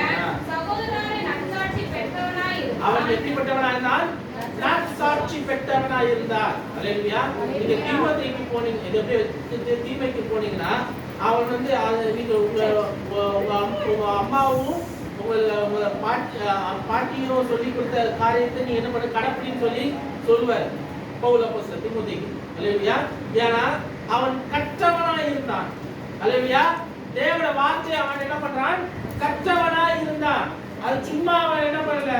சகோதரரை நற்சாட்சி பெற்றவனாய் இருந்தான். அவன் எப்படிப்பட்டவனாய் இருந்தான்? நற்சாட்சி பெற்றவனாய் இருந்தான். அல்லேலூயா. நீங்க தீமோத்தேயுக்கு போனீங்க, இது எப்படி தீமைக்கு போனீங்கன்னா அவன் நீங்க உங்க அம்மாவும் உங்க பாட்டியும் சொல்லி கொடுத்த காரியத்தை நீ என்ன பண்ண கடைப்பிடின்னு சொல்லி சொல்லுவார் பவுல் அப்போஸ்தலர் தீமோத்தேயுக்கு. அல்லேலூயா. ஏன்னா அவன் கற்றவனாய் இருந்தான். அல்லேலூயா. தேவனுடைய வார்த்தையை அவன் என்ன பண்றான்? கற்றவனாய் இருந்தான். அது சும்மா அவன் என்ன பண்ணல,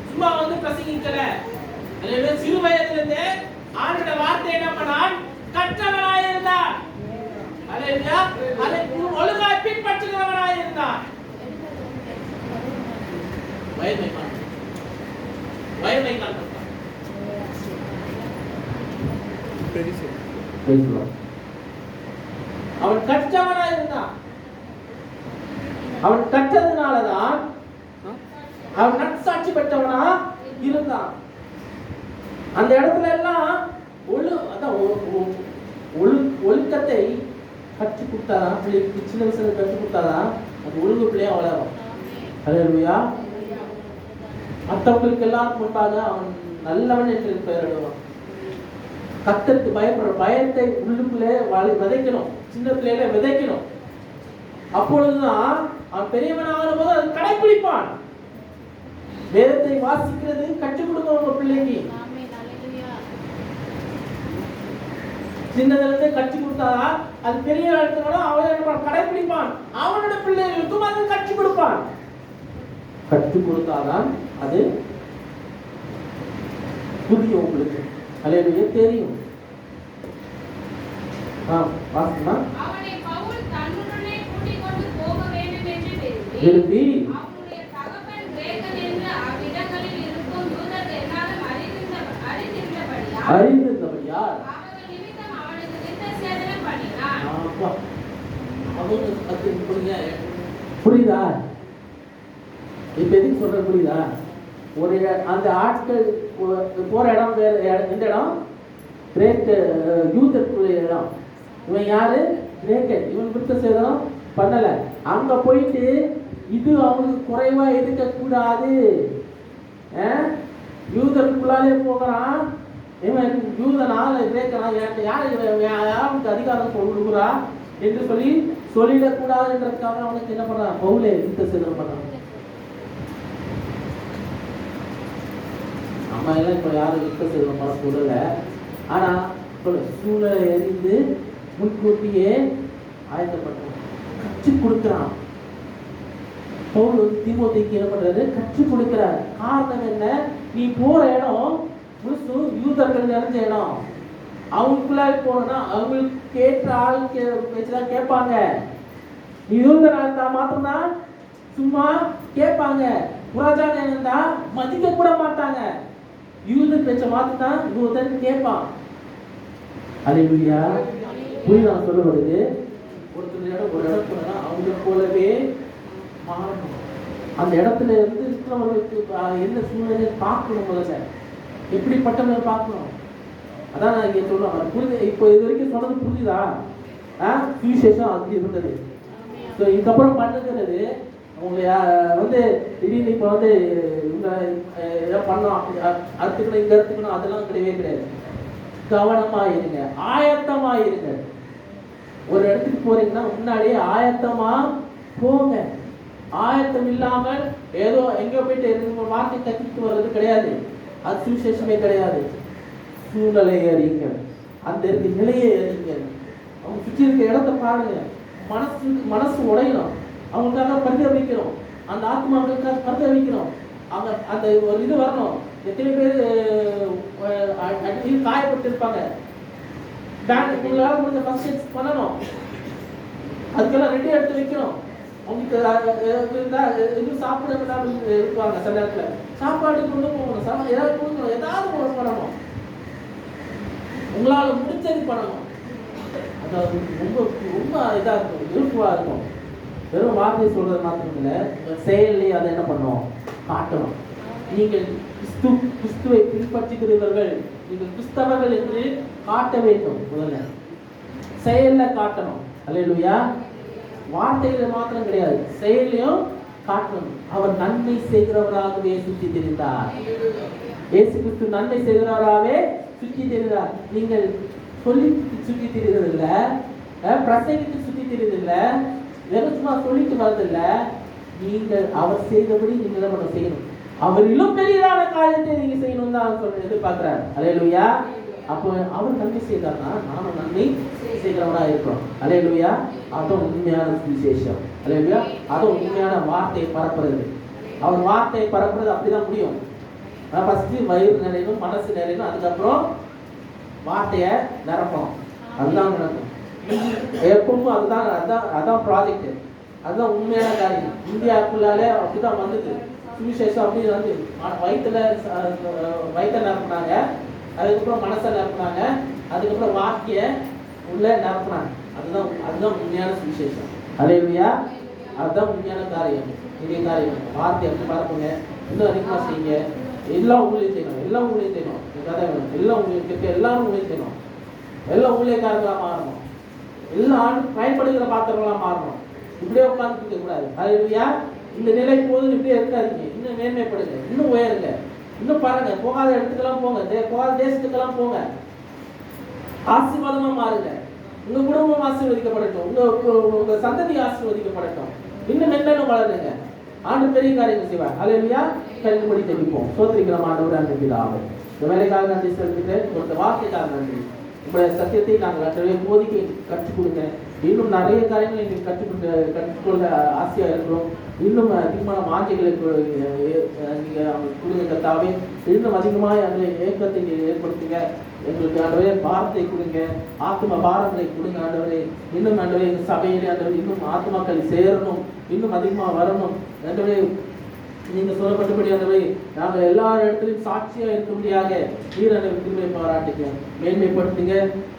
சும்மா பிரசங்கிக்கல. அல்லேலூயா. சிறு வயதிலிருந்தே ஆண்டவருடைய வார்த்தை என்ன பண்ணான்? கற்றவனாய் இருந்தான். அல்லேலூயா. அதை ஒழுங்காய் பின்பற்றுகிறவனாய் இருந்தான். வயமைக்கான் அவன் கற்றவனாய் இருந்தான். அவன் கற்றதுனாலதான் அவன் நற்சாட்சி பெற்றவனா இருந்தான். அந்த இடத்துல எல்லாம் ஒழுக்கத்தை கற்றுக் கொடுத்தாதான், பிள்ளைக்கு சின்ன வயசுல கற்றுக் கொடுத்தாதான் அது ஒழுங்கு பிள்ளையா வளரும். அல்லேலூயா. மற்றவங்களுக்கு எல்லாருக்கும் முன்பாக அவன் நல்லவன் என்று பெயரிடுவான். கர்த்தருக்கு பயப்படுற பயத்தை உள்ளுக்குள்ளே விதைக்கணும். சின்ன பிள்ளையில விதைக்கணும். அப்பொழுதுதான் அவன் பெரியவனாகிற போது அதை கடைபிடிப்பான். வேதத்தை வாசிக்கிறது கற்றுக் கொடுங்க உங்க பிள்ளைக்கு. சின்னதிலிருந்து கற்றுக் கொடுத்தாதான் அது பெரிய இடத்துல அவன் கடைபிடிப்பான். அவனோட பிள்ளைகளுக்கும் அதை கற்றுக் கொடுப்பான். கற்றுக் கொடுத்தாதான் அது புரியும் உங்களுக்கு. அல்லேலூயா. தெரியும். வாசிமா. அவனை பவுல் தன்னுடனே கூட்டிக் கொண்டு போக வேண்டும் என்று விரும்பி அவனுடைய தகப்பன் கிரேக்கன் என்று அவ்விடங்களில் இருக்கும் யூதர் எல்லாரும் அறிந்திருந்தபடியால் அவர்கள் நிமித்தம் அவனுக்கு விருத்தசேதனம் பண்ணினான். புரியுதா? இப்ப எதுக்கு சொல்ற புரியுதா? ஒரு அந்த ஆட்கள் போற இடம் வேற. எந்த இடம்? கிரேக்க யூதர்களுடைய இடம். இவன் யாரு? கிரேக்கன். இவன் விருத்தசேதனம் பண்ணல. அங்க போயிட்டு இது அவனுக்கு குறைவா இருக்க கூடாது, யூதருக்குள்ளாலே போகிறான். இவன் யூதனால கிரேக்கனா யாருக்கு அதிகாரம் கொடுக்குறா என்று சொல்லிடக்கூடாது என்றதுக்காக அவனுக்கு என்ன பண்றான்? பவுலே விருத்தசேதனம் பண்றான். நம்ம எல்லாம் இப்போ யாரும் யுத்த செய்வோம் சொல்லல. ஆனா சூழலை எறிந்து முன்கூட்டியே ஆயத்தப்பட்டான், கற்றுக் கொடுக்கிறான். பவுல் தீமோத்தேயுக்கு என்ன பண்றாரு? கற்றுக் கொடுக்கிறார். காரணம் என்ன? நீ போற இடம் முழுசு யூதர்கள் நிறைஞ்ச இடம். அவங்களுக்குள்ள போனா அவங்களுக்கு கேட்ட ஆள் வச்சுதான் கேட்பாங்க. நீ யூதரா இருந்தா மாத்திரம்தான் சும்மா கேட்பாங்க. புராஜான இருந்தா மதிக்க கூட மாட்டாங்க. யூதர் பேச்ச மாத்திரம்தான் யூதன் கேட்பான். அல்லேலூயா. புரியுதா நான் சொல்ல வருது? ஒரு இடம் போனா அவங்க போலவே மாறணும். அந்த இடத்துல இருந்து இருக்கிறவங்களுக்கு என்ன சூழ்நிலை பார்க்கணும். முதல்ல எப்படிப்பட்டவங்க பார்க்கணும். அதான் நான் இங்க சொல்றேன். புரியுது? இப்போ இது வரைக்கும் சொன்னது புரியுதா? சுவிசேஷம் அப்படி இருந்தது. ஸோ இதுக்கப்புறம் பண்ணுறது உங்களை திடீர்னு இப்போ இவங்க எதாவது பண்ணோம், அப்படி அறுத்துக்கணும் இங்கே அறுத்துக்கணும் அதெல்லாம் கிடையவே கிடையாது. கவனமாக இருங்க, ஆயத்தமாக இருங்க. ஒரு இடத்துக்கு போறீங்கன்னா முன்னாடியே ஆயத்தமா போங்க. ஆயத்தம் இல்லாமல் ஏதோ எங்க போயிட்டு வார்த்தை கத்திட்டு வர்றது கிடையாது. அது சுவிசேஷமே கிடையாது. சூழ்நிலையை அறியுங்க, அந்த இருக்க நிலையை அறியுங்க. அவங்க சுற்றி இருக்க இடத்த பாருங்க. மனசு உடையணும். அவங்களுக்காக பரிதவிக்கணும். அந்த ஆத்மாக்களுக்காக பரிதவிக்கணும். அவங்க அந்த ஒரு இது வரணும். எத்தனை பேர் காயப்பட்டு இருப்பாங்க. உங்களால் முடிஞ்ச ஃபர்ஸ்ட் எய்ட் பண்ணணும். அதுக்கெல்லாம் ரெடி எடுத்து வைக்கணும். அவங்களுக்கு எதுவும் சாப்பிட இருப்பாங்க. சில நேரத்தில் சாப்பாடு கொண்டு போகணும், ஏதாவது கொடுக்கணும், ஏதாவது பண்ணணும். உங்களால் முடிஞ்சது பண்ணணும். அதாவது ரொம்ப ரொம்ப இதாக இருக்கும், விருப்பமாக இருக்கும். வெறும் வார்த்தை சொல்றது மாத்திரம் இல்லை, செயல்லையே அதை என்ன பண்ணணும்? காட்டணும். நீங்கள் கிறிஸ்துவை பின்பற்றுகிறவர்கள், நீங்கள் கிறிஸ்தவர்கள் என்று காட்ட வேண்டும். முதல்ல செயல்ல காட்டணும். அல்லேலூயா. வார்த்தையில மாத்திரம் கிடையாது, செயலையும் காட்டணும். அவர் நன்மை செய்கிறவராகவே சுற்றி தெரிந்தார். இயேசு கிறிஸ்து நன்மை செய்கிறவராகவே சுற்றி தெரிந்தார். நீங்கள் சொல்லி சுற்றி தெரிவதில்ல, பிரசங்கித்து சுற்றி தெரிவதில்லை, வெறும் சும்மா சொல்லிட்டு வரதில்லை. நீங்கள் அவர் செய்தபடி நீங்கள் என்ன பண்ண செய்யணும். அவரிலும் பெரியதான காரியத்தை நீங்க செய்யணும் தான் சொல்ல எதிர்பார்க்கிறார். அல்லேலூயா. அப்போ அவர் நன்மை செய்தார்னா நாம நன்மை செய்கிறவரா இருக்கிறோம். அல்லேலூயா. அதுவும் உண்மையான விசேஷம். அல்லேலூயா. அதுவும் உண்மையான வார்த்தை பரப்புறது. அவர் வார்த்தை பரப்புறது அப்படிதான் முடியும். ஃபர்ஸ்ட் வயிறு நிறையணும், மனசு நிறையணும், அதுக்கப்புறம் வார்த்தையை நிரப்பணும். அதுதான் நடக்கும் எப்பவும். அதான் ப்ராஜெக்ட், அதுதான் உண்மையான காரியம். இந்தியாவுக்குள்ளாலே அப்படிதான் வந்தது சுவிசேஷம். அப்படி வந்து வயிற்ற நிரப்புனாங்க, அதுக்கப்புறம் மனசை நிரப்புனாங்க, அதுக்கப்புறம் வாக்கிய உள்ள நிரப்புனாங்க. அதுதான் உண்மையான சுவிசேஷம். அல்லேலூயா. அதுதான் உண்மையான காரியம். பெரிய காரியம். வார்த்தை எப்படி பரப்புங்க, இன்னும் அதிகமாக செய்யுங்க. எல்லாம் ஊழியம் செய்யணும், எல்லாம் ஊழியம் செய்யணும். எல்லாம் ஊழியம் எல்லாரும் ஊழியம் செய்யணும். எல்லாம் ஊழியக்காரர்களாக மாறணும். எல்லாம் பயன்படுகிற பாத்திரங்களாக மாறணும். இப்படியே உட்கார்ந்து இருக்க கூடாது. அல்லேலூயா. இந்த நிலை போதும் இப்படியே இருக்காதீங்க. இன்னும் மேன்மைப்படுங்க, இன்னும் உயருங்க, இன்னும் பாருங்க. போகாத இடத்துக்கெல்லாம் போங்க, போகாத தேசத்துக்கெல்லாம் போங்க. ஆசீர்வாதமா மாறுங்க. உங்க குடும்பம் ஆசீர்வதிக்கப்படட்டும், உங்க சந்ததி ஆசீர்வதிக்கப்படட்டும். இன்னும் மென்மேலும் வளருங்க. ஆண்டு பெரிய காரியங்கள் செய்வார். அல்லேலூயா. கல்விப்படி தெரிவிப்போம். சோதரிக்கிறோம் ஆண்டவர். அந்த பிதாவே, இந்த வேலைக்காக நன்றி செலுத்துகிறேன். ஒரு வார்த்தைக்காக நன்றி. உங்களுடைய சத்தியத்தை நாங்கள் போதிக்க கற்றுக் கொடுங்க. இன்னும் நிறைய காரியங்களை எங்களுக்கு கற்றுக்கொள்ள ஆசையாக இருக்கிறோம். இன்னும் அதிகமான வாஞ்சைகளை நீங்கள் அவங்களுக்கு கொடுங்க கர்த்தாவே. இன்னும் அதிகமாக அந்த ஏக்கத்தை ஏற்படுத்துங்க. எங்களுக்கு ஆண்டவரே வார்த்தை கொடுங்க, ஆத்ம பாரங்களை கொடுங்க ஆண்டவரே. இன்னும் ஆண்டவரே எங்கள் சபையிலே ஆண்டவரே இன்னும் ஆத்மாக்கள் சேரணும், இன்னும் அதிகமாக வரணும் ஆண்டவரே. நீங்க சொல்லப்பட்டபடி ஆண்டவரே நாங்கள் எல்லா இடத்துலையும் சாட்சியா இருக்கும்படியாக நீர் அந்த திருமையை பாராட்டுங்க, மேன்மைப்படுத்துங்க.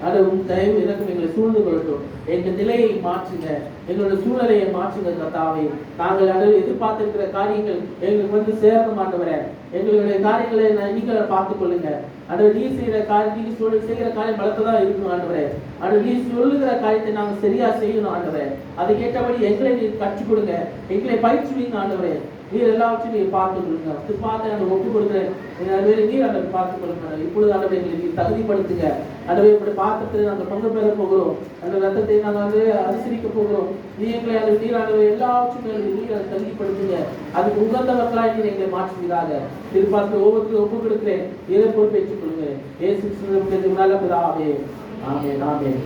அதை தயவு இறக்கும் எங்களை சூழ்ந்து கொள்ளட்டும். எங்கள் நிலையை மாற்றுங்க, எங்களோட சூழ்நிலையை மாற்றுங்க கர்த்தாவே. நாங்கள் அதை எதிர்பார்த்திருக்கிற காரியங்கள் எங்களுக்கு சேரணும் ஆண்டவரே. எங்களுடைய காரியங்களை நீங்களை பார்த்துக் கொள்ளுங்க ஆண்டவரே. நீ செய்கிற காரியம், நீங்க செய்கிற காரியம் பலத்ததான் இருக்கணும் ஆண்டவரே. ஆண்டவரே நீ சொல்லுகிற காரியத்தை நாங்கள் சரியா செய்யணும் ஆண்டவரே. அதை கேட்டபடி எங்களை நீ கற்றுக் கொடுங்க, எங்களை பயிற்சிவீங்க ஆண்டவரே. நீர் எல்லாவற்றையும் நீர் பார்த்துக் கொள்ளுங்க. பார்த்து அந்த ஒப்பு கொடுக்குறேன். நீர் அதை பார்த்துக் கொள்ளுங்க. இப்பொழுது ஆண்டவரே எங்களை நீர் தகுதிப்படுத்துங்க. ஆண்டவரே இப்படி பாத்திரத்தை நாங்கள் பங்கு பெற போகிறோம். அந்த ரத்தத்தை நாங்கள் அனுசரிக்க போகிறோம். நீ எங்களை அந்த நீர் ஆண்டவரே எல்லாவற்றையும் நீர் அதை தகுதிப்படுத்துங்க. அதுக்கு உகந்தவர்களாய் நீர் எங்களை மாற்றுவீராக. திருப்பாத்திர ஒவ்வொருத்தரும் ஒப்பு கொடுக்கிறேன். இதை பொறுப்பேற்றுக் கொள்ளுங்க. இயேசு கிறிஸ்துவின் நாமத்தில் பிதாவே. ஆமென். ஆமென்.